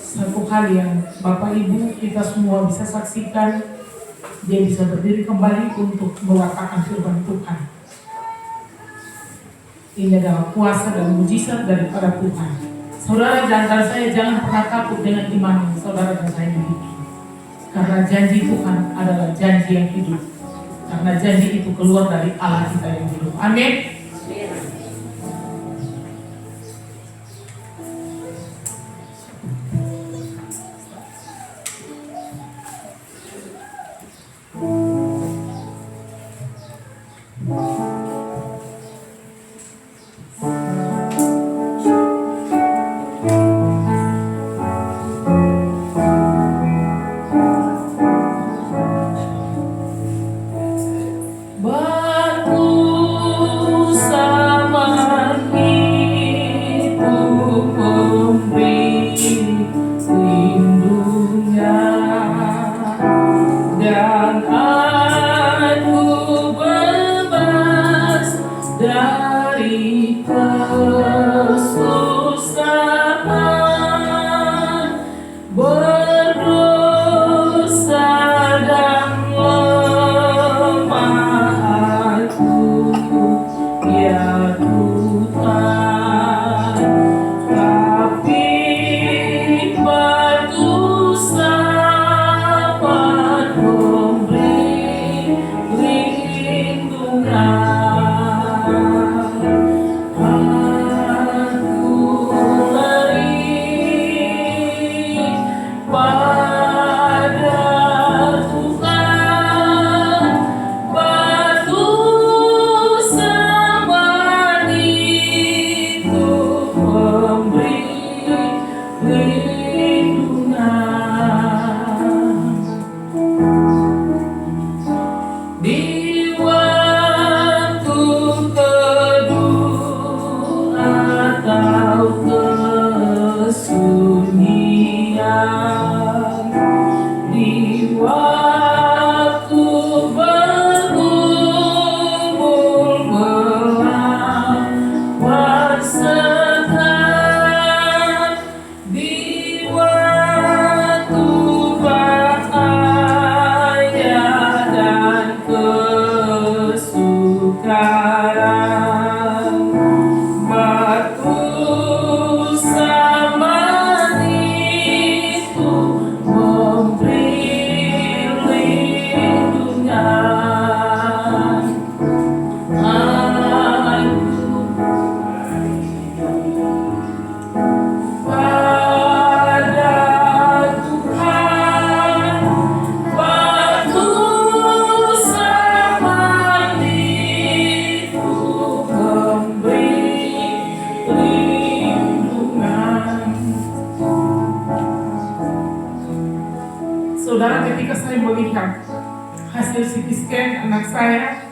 Satu hal yang Bapak Ibu kita semua bisa saksikan, dia bisa berdiri kembali untuk mewakilkan firman Tuhan. Ini adalah kuasa dan mujizat daripada Tuhan. Saudara dan saya jangan pernah takut dengan iman yang saudara dan saya miliki. Karena janji Tuhan adalah janji yang hidup. Karena janji itu keluar dari Allah kita yang hidup. Amin. Saudara, ketika saya melihat hasil CT scan anak saya,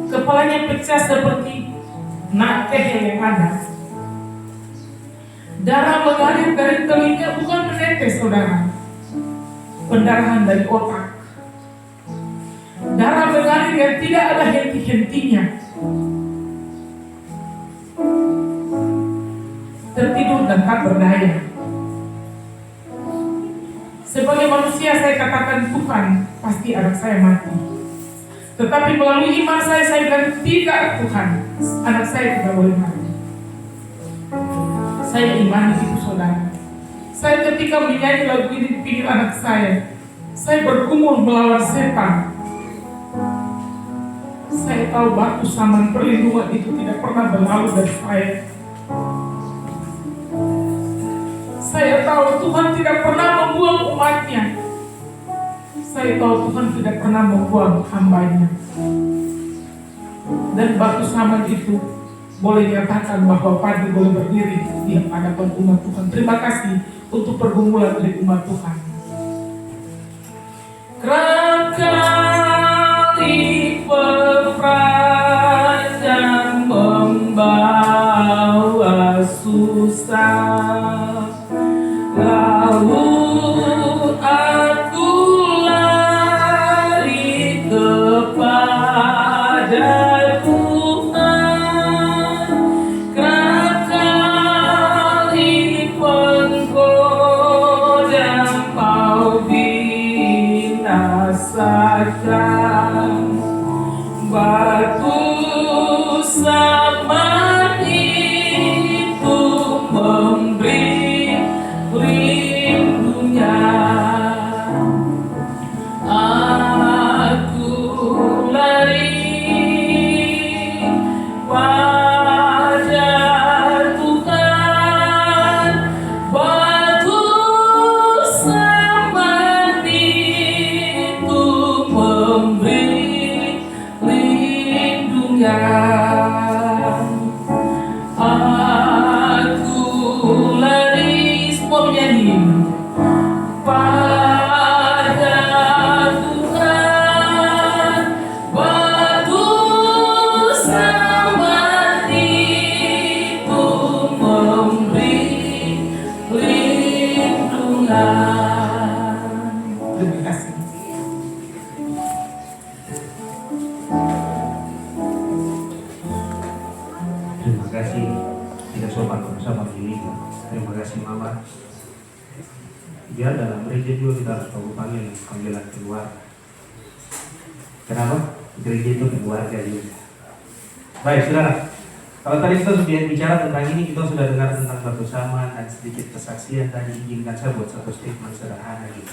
kepalanya pecah seperti nakeh yang ada. Darah mengalir dari telinga, bukan menetes, saudara. Pendarahan dari otak. Darah mengalir yang tidak ada henti-hentinya. Tertidur dan tak berdaya. Sebagai manusia saya katakan, Tuhan, pasti anak saya mati. Tetapi melalui iman saya bilang, tidak Tuhan, anak saya tidak boleh mati. Saya imani itu, saudara. Saya ketika menyanyi lagu ini di pinggir anak saya bergumul melawan setan. Saya tahu batu saman perlindungan itu tidak pernah berlalu dari saya. Saya tahu Tuhan tidak pernah membuang umatnya. Saya tahu Tuhan tidak pernah membuang hambanya. Dan batu saman itu boleh nyatakan bahwa padi boleh berdiri di hadapan umat Tuhan. Terima kasih untuk pergumulan dari umat Tuhan. Kerap kali peperangan membawa susah, lalu aku lari batu sama itu memberi lindungnya. Aku lari pada Tuhan, batu sama itu memberi lindungnya. Aku lari, semua menyanyi, pada Tuhan, batu sama itu memberi lindungan. Terima kasih. Terima kasih tidak sopan bersama diri. Terima kasih Mama. Biar dalam gereja juga kita harus tahu panggilan keluar. Kenapa? Gereja itu keluarga juga. Baik, saudara. Kalau tadi kita sudah bicara tentang ini, kita sudah dengar tentang satu sama dan sedikit kesaksian tadi. Izinkan saya buat satu statement sederhana gitu.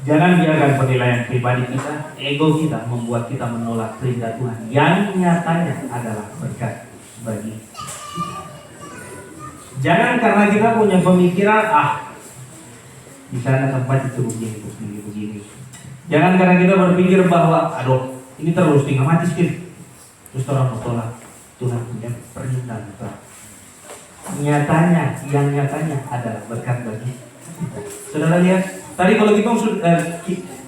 Jangan biarkan penilaian pribadi kita, ego kita membuat kita menolak perintah Tuhan yang nyatanya adalah berkat bagi kita. Jangan karena kita punya pemikiran, di sana tempat itu begini. Jangan karena kita berpikir bahwa, aduh, ini terus tinggal mati sedikit, terus orang tolak Tuhan punya perintah kita. Yang nyatanya adalah berkat bagi kita. Saudara lihat, tadi kalau kita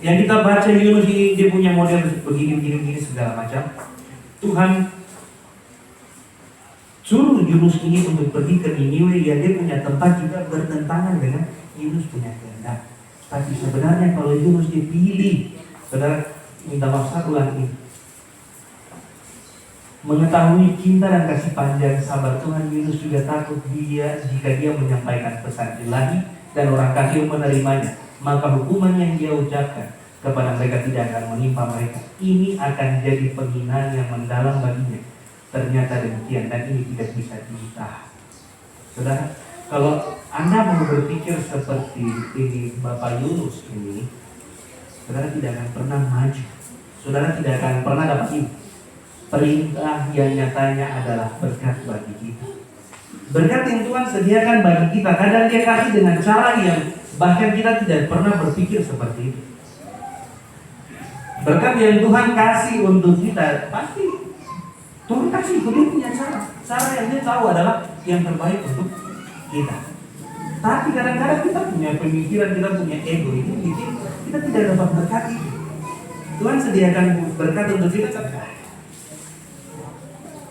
yang kita baca Yunus ini, dia punya model begini segala macam. Tuhan suruh Yunus ini untuk pergi ke Niniwe yang dia punya tempat juga bertentangan dengan Yunus punya kehendak. Tapi sebenarnya kalau Yunus dipilih, saudara, minta maaf satu lagi, mengetahui cinta dan kasih panjang sabar Tuhan, Yunus juga takut jika dia menyampaikan pesan ilahi dan orang kafir menerimanya, maka hukuman yang dia ucapkan kepada mereka tidak akan menimpa mereka. Ini akan jadi penghinaan yang mendalam baginya. Ternyata demikian, dan ini tidak bisa ditahan. Saudara, kalau Anda mau berpikir seperti ini Bapak Yunus ini, saudara tidak akan pernah maju. Saudara tidak akan pernah dapat ini. Perintah yang nyatanya adalah berkat bagi kita. Berkat yang Tuhan sediakan bagi kita, kadang dia kasih dengan cara yang bahkan kita tidak pernah berpikir seperti itu. Berkat yang Tuhan kasih untuk kita, pasti Tuhan kasih dia punya cara yang dia tahu adalah yang terbaik untuk kita. Tapi kadang-kadang kita punya pemikiran, kita punya ego, itu bikin kita tidak dapat berkat itu. Tuhan sediakan berkat untuk kita,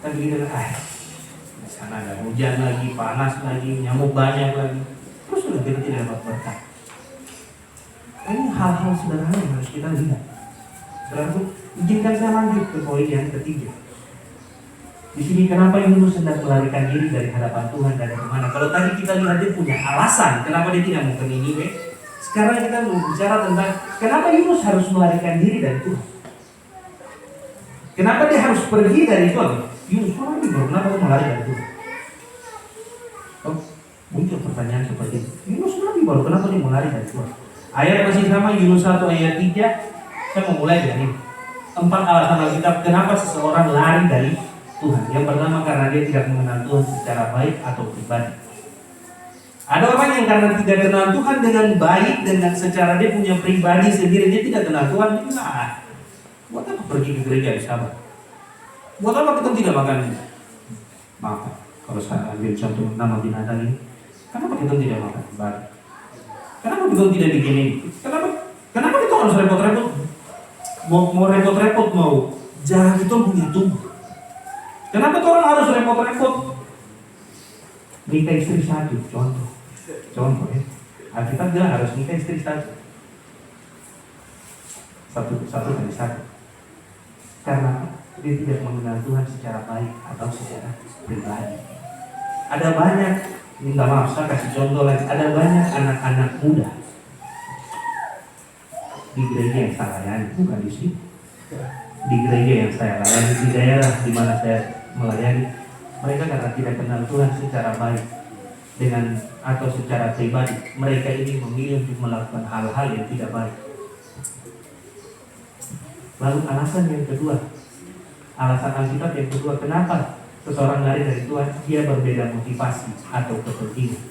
tapi kita di sana ada hujan lagi, panas lagi, nyamuk banyak lagi, terus sudah kita tidak dapat berkat. Ini hal-hal sederhana yang harus kita lihat. Berarti izinkan saya lanjut ke poin yang ketiga. Di sini kenapa Yunus hendak melarikan diri dari hadapan Tuhan dan kemana? Kalau tadi kita lihat dia punya alasan kenapa dia tidak mau ke Niniwe. Sekarang kita mau bicara tentang kenapa Yunus harus melarikan diri dari Tuhan. Kenapa dia harus pergi dari Tuhan? Yunus, kenapa kamu melari dari Tuhan? Muncul pertanyaan seperti itu. Yunus nabi baru, kenapa dia melari dari Tuhan? Ayat masih sama, Yunus 1 ayat 3. Saya mau mulai dari 4 alasan Alkitab kenapa seseorang lari dari Tuhan. Yang pertama, karena dia tidak mengenal Tuhan secara baik atau pribadi. Ada orang yang karena tidak kenal Tuhan dengan baik, dengan secara dia punya pribadi sendiri, dia tidak kenal Tuhan. Dia bilang, buat apa pergi ke gereja di Sabat? Buat apa kita tidak makan? Maaf, kalau saya ambil contoh nama binatang ini, kenapa kita tidak makan baik? Kenapa kita tidak begini? Kenapa kita harus repot-repot? Mau repot-repot mau jalan itu punya tubuh. Kenapa tuh orang harus repot-repot? Nikah istri satu, contoh ya. Alkitab bilang harus nikah istri satu kali satu. Karena dia tidak mengenal Tuhan secara baik atau secara pribadi. Ada banyak, minta maaf saya kasih contoh lagi. Ada banyak anak-anak muda di gereja yang saya layani, bukan di sini. Di gereja yang saya layani, di daerah di mana saya melayani, mereka karena tidak kenal Tuhan secara baik dengan atau secara pribadi, mereka ini memilih untuk melakukan hal-hal yang tidak baik. Lalu alasan yang kedua, alasan Alkitab yang kedua, kenapa seseorang lari dari Tuhan? Dia berbeda motivasi atau kepentingan.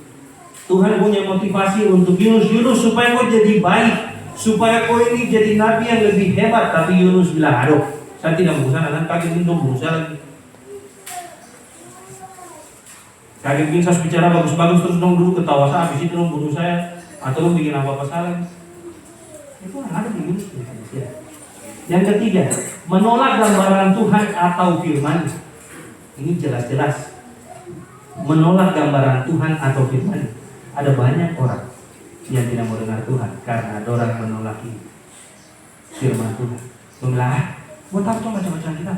Tuhan punya motivasi untuk Yunus supaya kau jadi baik, supaya kau ini jadi nabi yang lebih hebat. Tapi Yunus bilang, aduh, saya tidak mau sana, nanti kaget untuk berusaha lagi. Kaget bikin saya bicara bagus-bagus terus dong dulu ketawa saya, habis itu dong bunuh saya atau dong bikin apa-apa salah. Itu ada di Yunus. Yang ketiga, menolak gambaran Tuhan atau firman. Ini jelas-jelas menolak gambaran Tuhan atau firman. Ada banyak orang yang tidak mau dengar Tuhan karena ada orang menolak firman Tuhan. Bilang, buat apa tuh baca-baca kita?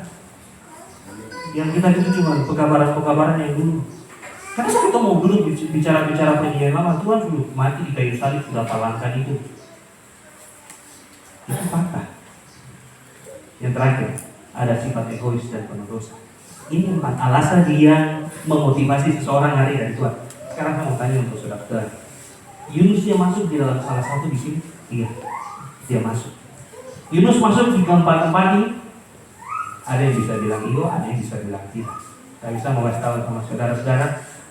Yang kita itu cuma pekabaran-pekabaran yang dulu. Kenapa kita mau dulu bicara-bicara penyanyian lama? Tuhan dulu mati di kayu salib sudah palangkan itu. Itu fakta. Yang terakhir, ada sifat egois dan penuh dosa. Ini 4 alasan yang memotivasi seseorang lari dari Tuhan. Sekarang saya mau tanya untuk saudara-saudara, Yunus dia masuk di dalam salah satu di sini? Iya, dia masuk. Yunus masuk di keempat-empat ini. Ada yang bisa bilang iya, ada yang bisa bilang tidak. Saya bisa mau kasih tahu sama saudara-saudara,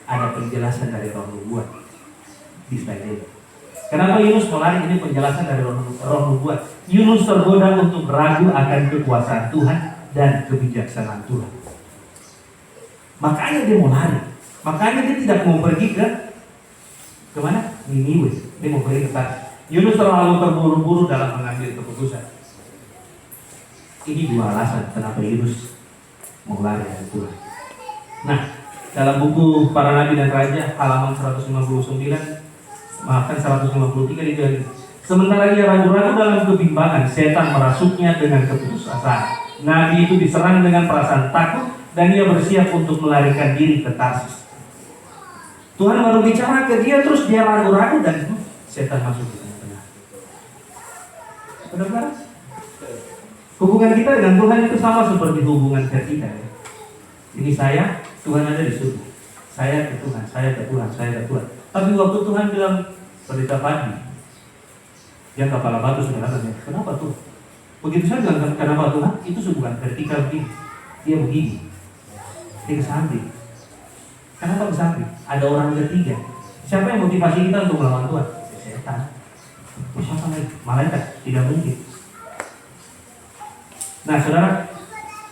ada penjelasan dari Roh Nubuat di slide ini. Kenapa Yunus melari? Ini penjelasan dari Roh Nubuat. Yunus tergoda untuk ragu akan kekuasaan Tuhan dan kebijaksanaan Tuhan. Makanya dia mau lari. Makanya dia tidak mau pergi ke mana? Niniwe. Dia mau pergi ke sana. Yunus terlalu terburu-buru dalam mengambil keputusan. Ini 2 alasan kenapa Yunus mau lari dari Tuhan. Nah, dalam buku Para Nabi dan Raja halaman 153 dibilang, sementara ia ragu-ragu dalam kebimbangan, setan merasuknya dengan keputusasaan. Nabi itu diserang dengan perasaan takut dan ia bersiap untuk melarikan diri ke Tarsis. Tuhan baru bicara ke dia, terus dia ragu-ragu dan setan masuk di tengah-tengah. Benar-benar? Hubungan kita dengan Tuhan itu sama seperti hubungan kita. Ini saya, Tuhan ada di surga. Saya ke Tuhan, saya ke Tuhan, saya ke Tuhan. Tapi waktu Tuhan bilang pendeta pagi, yang kepala batu sudah datang. Kenapa tuh? Begitu saya bilang kenapa Tuhan? Itu hubungan vertikal begini. Dia begini. Dia ke samping. Kenapa ke samping? Ada orang ketiga. Siapa yang motivasi kita untuk melawan Tuhan? Setan. Siapa lagi? Malaikat. Tidak mungkin. Nah, saudara,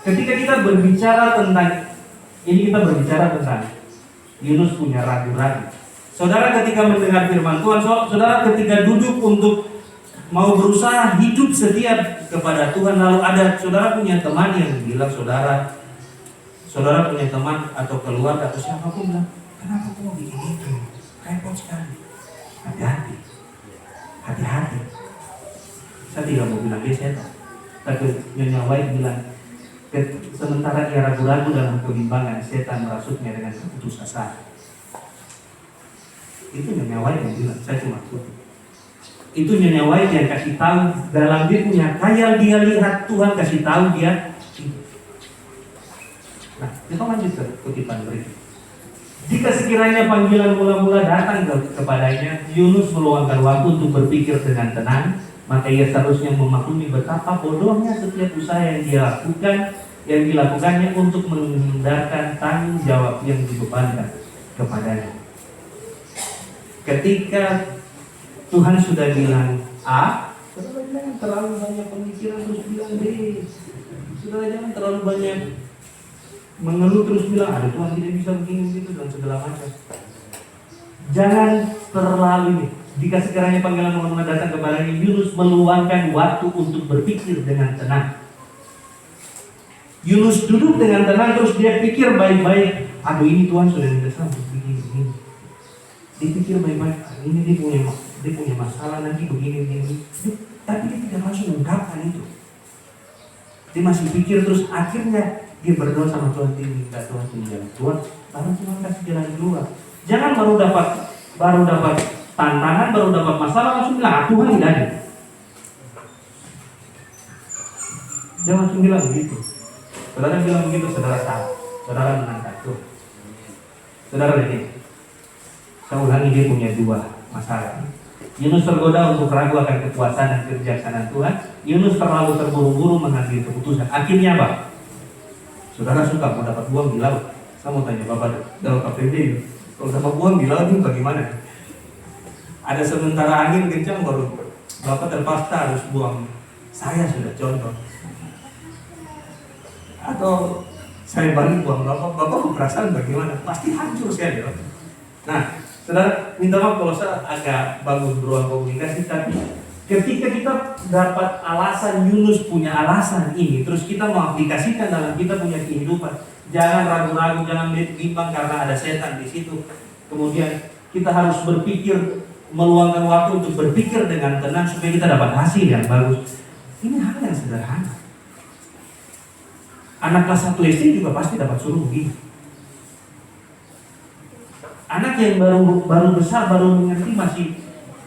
ketika kita berbicara tentang ini, kita berbicara tentang Yunus punya ragu-ragu. Saudara ketika mendengar firman Tuhan, saudara ketika duduk untuk mau berusaha hidup setia kepada Tuhan, lalu ada saudara punya teman yang bilang saudara punya teman atau keluarga atau siapapun bilang, kenapa kau mau bikin itu? Repot sekali. Hati-hati. Hati-hati. Saya tidak mau bilang dia setan. Tapi Nyonya White bilang, sementara ia ragu-ragu dalam kebimbangan, setan merasuknya dengan keputusasaan. Itu Nyonya White yang bilang, saya cuma kutip. Itu Nyonya White yang kasih tahu dalam dia punya khayal, dia lihat Tuhan kasih tahu dia. Nah, kita lanjut ke kutipan berikut. Jika sekiranya panggilan mula-mula datang kepadanya, Yunus meluangkan waktu untuk berpikir dengan tenang, maka ia seharusnya memaklumi betapa bodohnya setiap usaha yang dilakukannya untuk menghindarkan tanggung jawab yang dibebankan kepadanya. Ketika Tuhan sudah bilang A, saudara jangan terlalu banyak pemikiran terus bilang B. Saudara jangan terlalu banyak mengeluh terus bilang ada Tuhan tidak bisa begini begitu dan segala macam. Jangan terlalu ini. Jika sekiranya panggilan mula-mula datang kepadanya, Yunus meluangkan waktu untuk berpikir dengan tenang. Yunus duduk dengan tenang, terus dia pikir baik-baik. Aduh, ini Tuhan sudah minta saya begini. Dia pikir baik-baik. Ini dia punya masalah nanti begini. Tapi dia tidak langsung mengungkapkan itu. Dia masih pikir, terus akhirnya dia berdoa sama Tuhan, dia minta Tuhan jalan Tuhan, baru Tuhan kasih jalan keluar. Jangan baru dapat tantangan, baru dapat masalah langsung bilang Tuhan tidak ada. Dia langsung bilang begitu. Saudara bilang begitu, saudara salah. Saudara menangkap tuh. Saudara lihat, saya ulangi, dia punya dua masalah. Yunus tergoda untuk ragu akan kekuasaan dan kebijaksanaan Tuhan. Yunus terlalu terburu-buru mengambil keputusan. Akhirnya apa? Saudara suka mau dapat buang di laut. Saya mau tanya Bapak dalam KPD, kalau dapat buang di laut ini bagaimana? Ada sementara angin kencang baru Bapak terpaksa harus buang. Saya sudah contoh. Atau saya balik buang Bapak perasaan bagaimana? Pasti hancur sekali. Nah, saudara, minta maaf kalau saya agak bagus beruang komunikasi, tapi ketika kita dapat alasan, Yunus punya alasan ini, terus kita mau aplikasikan dalam kita punya kehidupan, jangan ragu-ragu, jangan bimbang karena ada setan di situ. Kemudian kita harus berpikir, meluangkan waktu untuk berpikir dengan tenang supaya kita dapat hasil yang bagus. Ini hal yang sederhana. Anak kelas 1 SD juga pasti dapat suruh begini. Anak yang baru besar, baru mengerti,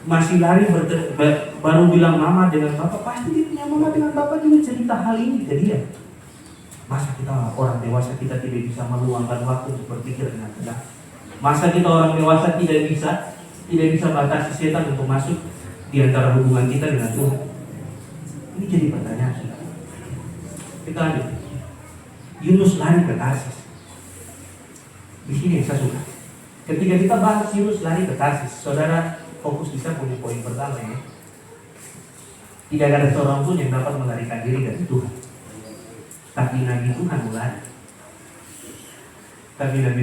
masih lari baru bilang mama dengan bapak, pasti dia punya mama dengan bapak juga cerita hal ini ke dia. Masa kita orang dewasa kita tidak bisa meluangkan waktu untuk berpikir dengan tenang? Masa kita orang dewasa tidak bisa batasi setan untuk masuk di antara hubungan kita dengan Tuhan? Ini jadi pertanyaan, saudara. Kita lanjut. Yunus lari ke Tarsis. Di sini yang saya suka. Ketika kita bahas Yunus lari ke Tarsis, saudara fokus bisa punya poin pertama ya. Tidak ada seorang pun yang dapat melarikan diri dari Tuhan. Tapi Nabi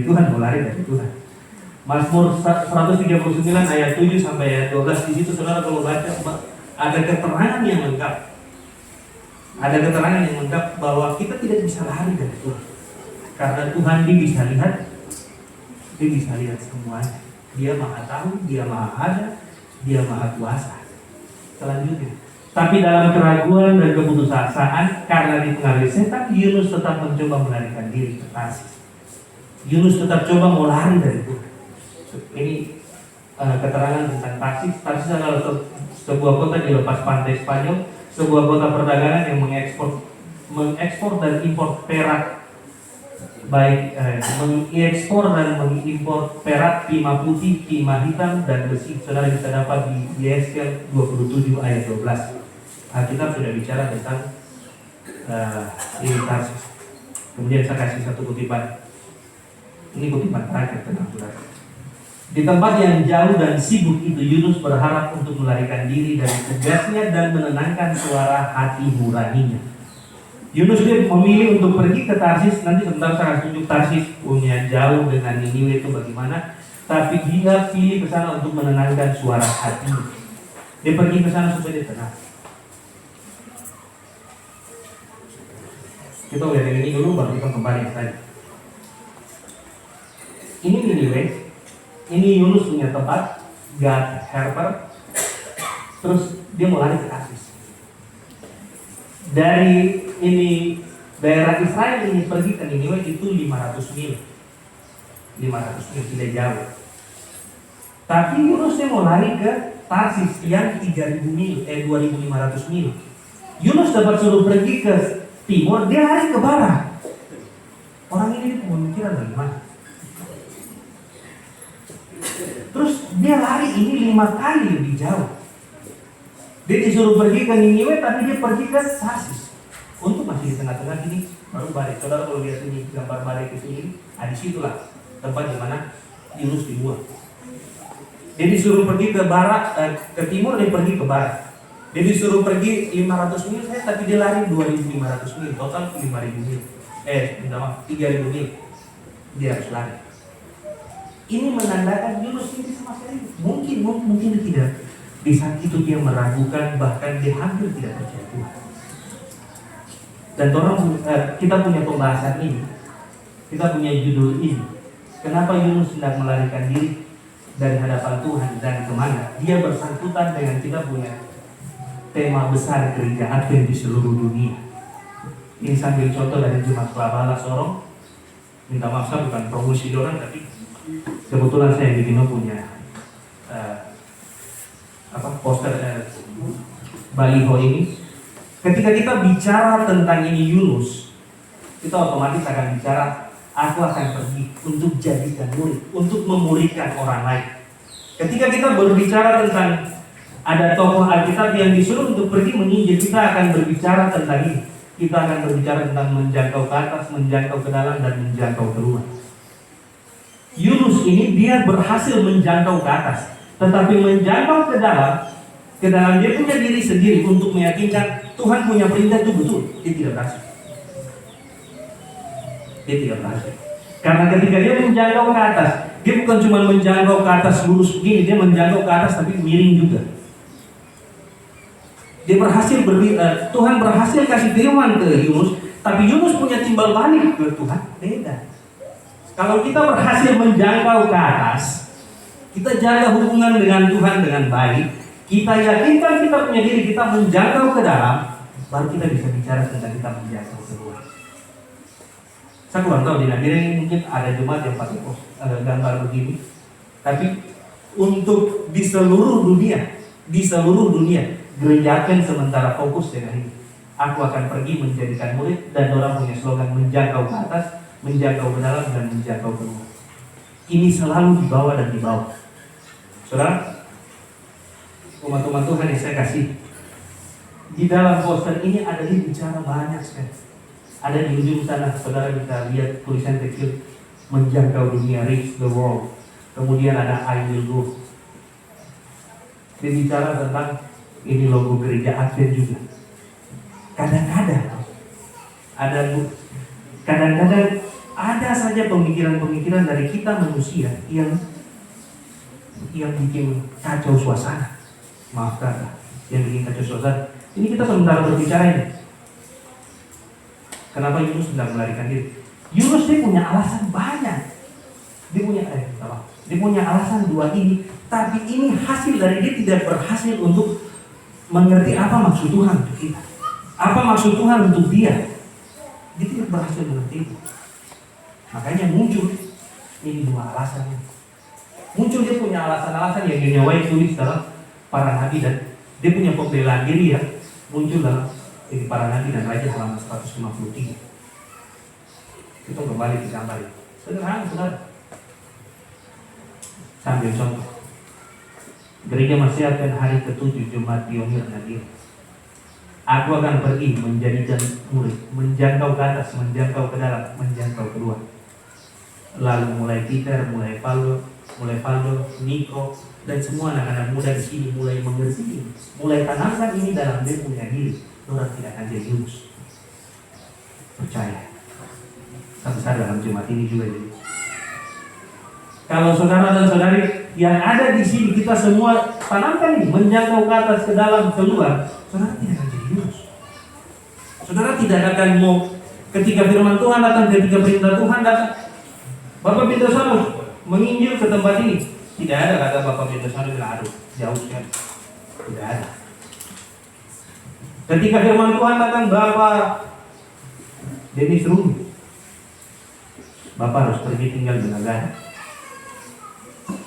Tuhan mau lari dari Tuhan. Mazmur 139 ayat 7 sampai ayat 12, di situ saudara kalau baca ada keterangan yang lengkap. Ada keterangan yang lengkap bahwa kita tidak bisa lari dari Tuhan. Karena Tuhan dia bisa lihat semuanya. Dia maha tahu, dia maha ada, dia maha kuasa. Selanjutnya, tapi dalam keraguan dan keputusasaan karena dipengaruhi setan, Yunus tetap mencoba melarikan diri ke Tarsis. Yunus tetap coba mau lari dari Tuhan. Ini keterangan tentang Tarsis. Tarsis adalah sebuah kota di lepas pantai Spanyol, sebuah kota perdagangan yang mengekspor dan impor perak, mengekspor dan mengimpor perak, timah putih, timah hitam, dan besi. Saudara bisa dapat di Yeskel 27 ayat 12. Alkitab sudah bicara tentang ini Tarsis. Kemudian saya kasih satu kutipan. Ini kutipan terakhir tentang saudara. Di tempat yang jauh dan sibuk itu, Yunus berharap untuk melarikan diri dari tugasnya dan menenangkan suara hati nuraninya. Yunus dia memilih untuk pergi ke Tarsis. Nanti sebentar saya akan tunjuk Tarsis punya jauh dengan Niniwe itu bagaimana. Tapi dia pilih ke sana untuk menenangkan suara hatinya. Dia pergi ke sana supaya dia tenang. Kita lihat yang ini dulu, baru kita kembali ke tadi. Ini Niniwe. Ini Yunus punya tempat, Gad Herper. Terus dia mau lari ke Tarsis. Dari ini daerah Israel ini pergi ke Niniwe itu 500 mil. 500 mil tidak jauh. Tapi Yunus dia mau lari ke Tarsis yang 3000 mil, 2500 mil. Yunus dapat suruh pergi ke timur, dia lari ke barat. Orang ini pemikiran bagaimana? Terus dia lari ini 5 kali lebih jauh. Dia disuruh pergi ke Niniwe, tapi dia pergi ke Tarsis. Untuk masih di tengah-tengah ini baru balik. Saudara kalau lihat ini gambar balik itu ini, di situlah tempat di mana Yunus dibuang. Dia disuruh pergi ke barat, ke timur, dia pergi ke barat. Dia disuruh pergi 500 mil, tapi dia lari 2500 mil, total 5000 mil. 3000 mil. Dia harus lari. Ini menandakan Yunus ini sama sekali mungkin tidak. Di saat itu dia meragukan, bahkan dia hampir tidak percaya Tuhan. Dan kita punya pembahasan ini, kita punya judul ini. Kenapa Yunus hendak melarikan diri dari hadapan Tuhan dan kemana? Dia bersangkutan dengan kita punya tema besar gereja Advent di seluruh dunia. Ini sambil contoh dari Jemaat Kelabala Sorong. Minta maaf, saya bukan promosi orang, tapi kebetulan saya bikin punya poster baliho ini. Ketika kita bicara tentang ini Yunus, kita otomatis akan bicara, aku akan pergi untuk jadikan murid, untuk memuridkan orang lain. Ketika kita berbicara tentang ada tokoh Alkitab yang disuruh untuk pergi menginjil, kita akan berbicara tentang ini. Kita akan berbicara tentang menjangkau ke atas, menjangkau ke dalam, dan menjangkau keluar. Yunus ini dia berhasil menjangkau ke atas, tetapi menjangkau ke dalam dia punya diri sendiri untuk meyakinkan Tuhan punya perintah itu betul. Dia tidak berhasil. Dia tidak berhasil. Karena ketika dia menjangkau ke atas, dia bukan cuma menjangkau ke atas lurus begini, dia menjangkau ke atas tapi miring juga. Dia berhasil Tuhan berhasil kasih firman ke Yunus, tapi Yunus punya timbal balik ke Tuhan, beda. Kalau kita berhasil menjangkau ke atas, kita jaga hubungan dengan Tuhan dengan baik, kita yakinkan kita punya diri, kita menjangkau ke dalam, baru kita bisa bicara tentang kita menjangkau ke luar. Saya kurang tahu di Nagira ini mungkin ada jemaat yang pakai gambar begini, tapi untuk di seluruh dunia, gerejakan sementara fokus dengan ini. Aku akan pergi menjadikan murid, dan orang punya slogan menjangkau ke atas, menjangkau ke dalam, dan menjangkau ke luar. Ini selalu dibawa dan dibawa. Saudara, umat-umat Tuhan yang saya kasih, di dalam poster ini ada bicara banyak sekali. Ada di ujung sana, saudara bisa lihat tulisan kecil, menjangkau dunia, reach the world. Kemudian ada I will go. Dia bicara tentang ini logo gereja Advent juga. Kadang-kadang ada saja pemikiran-pemikiran dari kita manusia yang bikin kacau suasana. Maaf kata, yang bikin kacau suasana. Ini kita sementara berbicara ini. Kenapa Yunus sedang melarikan diri? Yunus dia punya alasan banyak. Dia punya alasan dua ini, tapi ini hasil dari dia tidak berhasil untuk mengerti apa maksud Tuhan untuk kita. Apa maksud Tuhan untuk dia? Dia tidak berhasil mengerti itu. Makanya muncul ini dua alasan. Muncul dia punya alasan-alasan yang dia White tulis dalam para nabi, dan dia punya pembelaan diri ya, muncul dalam ini para nabi dan raja halaman 153. Kita kembali ke gambar ini. Sederhana, saudara. Sambil contoh. Gereja masih akan hari ke-7 Jumat Pionir Nadir. Aku akan pergi menjadikan murid, menjangkau ke atas, menjangkau ke dalam, menjangkau keluar. Lalu mulai Peter, mulai Paulo, Niko, dan semua anak-anak muda di sini mulai mengerti ini, mulai tanamkan ini dalam dia punya diri. Orang tidak akan jadi Yunus. Percaya. Satu saat dalam Jumat ini juga jadi. Kalau saudara dan saudari yang ada di sini, kita semua tanamkan ini, menjangkau ke atas, ke dalam, keluar, saudara tidak akan jadi Yunus. Saudara tidak akan mau ketika firman Tuhan datang, ketika perintah Tuhan datang, Bapak Pintu Sanus menginjil ke tempat ini. Tidak ada kata Bapak Pintu Sanus bilang, aduh, jauh sekali. Tidak ada. Ketika firman Tuhan datang, Bapak Denis Rumi, Bapak harus pergi tinggal di Nagara,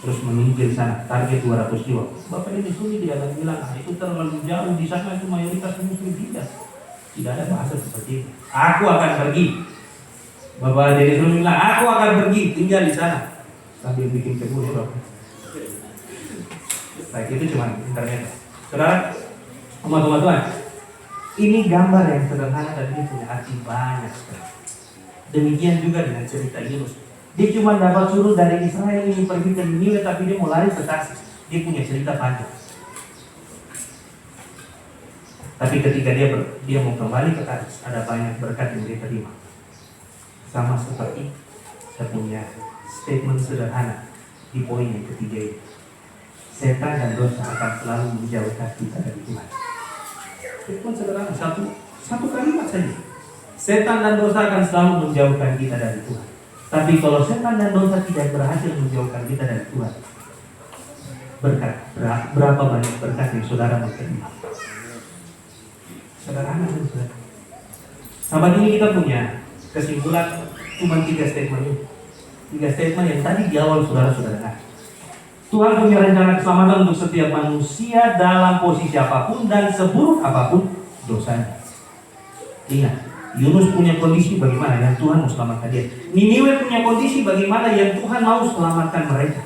terus menginjil sana, target 200 jiwa. Bapak Denis Rumi dia akan bilang, itu terlalu jauh, di sana itu mayoritas muslim. Tidak ada bahasa seperti itu. Aku akan pergi. Bapak Denis Rumi bilang, aku akan pergi tinggal di sana sambil bikin kebun. Baik, itu cuma internet. Saudara, umat-umat Tuhan, ini gambar yang sederhana dan ini punya arti banyak sekali. Demikian juga dengan cerita Yunus. Dia cuma dapat suruh dari Israel ini pergi ke Niniwe, tapi dia mau lari ke Tarsis. Dia punya cerita panjang. Tapi ketika dia mau kembali ke Tarsis, ada banyak berkat yang dia terima. Sama seperti saya punya statement sederhana di poin yang ketiga ini. Setan dan dosa akan selalu menjauhkan kita dari Tuhan. Statement sederhana, satu kalimat saja. Setan dan dosa akan selalu menjauhkan kita dari Tuhan. Tapi kalau setan dan dosa tidak berhasil menjauhkan kita dari Tuhan, berapa banyak berkat yang saudara menerima? Sederhana kan saudara. Sahabat ini kita punya kesimpulan cuma 3 statement ini. 3 statement yang tadi di awal saudara-saudara. Tuhan punya rencana keselamatan untuk setiap manusia dalam posisi apapun dan seburuk apapun dosanya. Ingat, Yunus punya kondisi bagaimana yang Tuhan mau selamatkan dia. Niniwe punya kondisi bagaimana yang Tuhan mau selamatkan mereka.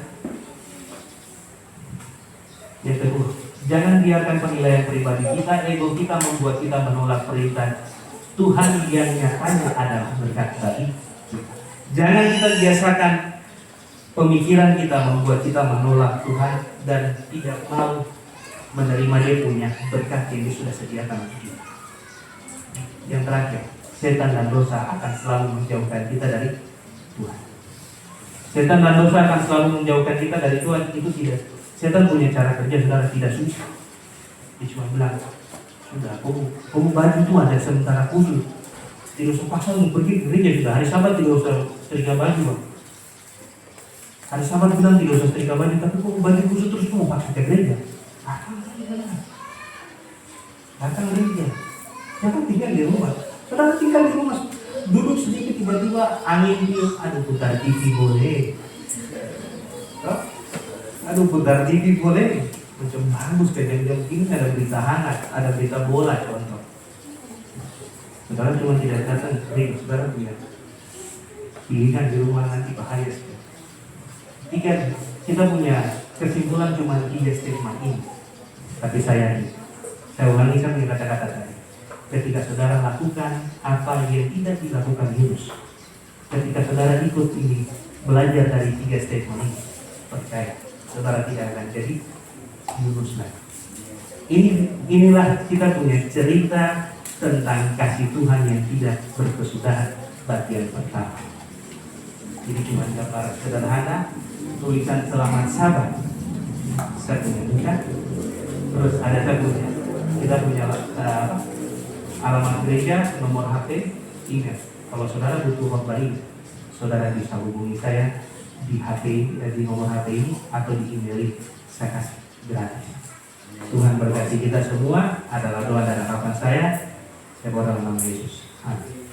Yang kedua, jangan biarkan penilaian pribadi kita, ego kita membuat kita menolak perintah Tuhan yang nyatanya adalah berkat bagi kita. Jangan kita biasakan pemikiran kita membuat kita menolak Tuhan dan tidak mau menerima dia punya berkat yang dia sudah sediakan untuk kita. Yang terakhir, setan dan dosa akan selalu menjauhkan kita dari Tuhan. Setan dan dosa akan selalu menjauhkan kita dari Tuhan. Itu tidak. Setan punya cara kerja, saudara, tidak susah. Dia cuma bilang, sudah, kamu baju itu ada sementara khusus. Tidak usah pasang, pergi ke gereja sudah. Hari Sabat tidak usah setrika baju, Bang. Hari Sabat bilang tidak usah setrika baju, tapi kamu baju khusus terus kamu pakai ke gereja. Datang gereja. Jangan tinggal di rumah. Saudara tinggal di rumah, duduk sedikit tiba-tiba angin tiup, aduh putar TV boleh. Aduh putar TV boleh. Macam bagus ke jam-jam ini ada berita hangat, ada berita bola contoh. Saudara cuma tidak datang ke gereja, saudara punya pilihan di rumah nanti bahaya sekali. Jika kita punya kesimpulan cuma 3 statement ini, tapi saya ulangi kan yang kata-kata tadi. Ketika saudara lakukan apa yang tidak dilakukan Yunus, ketika saudara ikut ini belajar dari 3 statement ini, percaya saudara tidak akan jadi Yunus lagi. Inilah kita punya cerita tentang kasih Tuhan yang tidak berkesudahan bagian pertama. Jadi cuma gambar sederhana, tulisan selamat Sabat. Saya punya bukan. Terus ada satunya. Kita punya alamat gereja, nomor HP, email. Kalau saudara butuh khotbah ini, saudara bisa hubungi saya di HP, di nomor HP ini atau di email ini. Saya kasih gratis. Tuhan berkati kita semua. Adalah doa dan harapan saya. Saya berdoa dalam nama Yesus. Amin.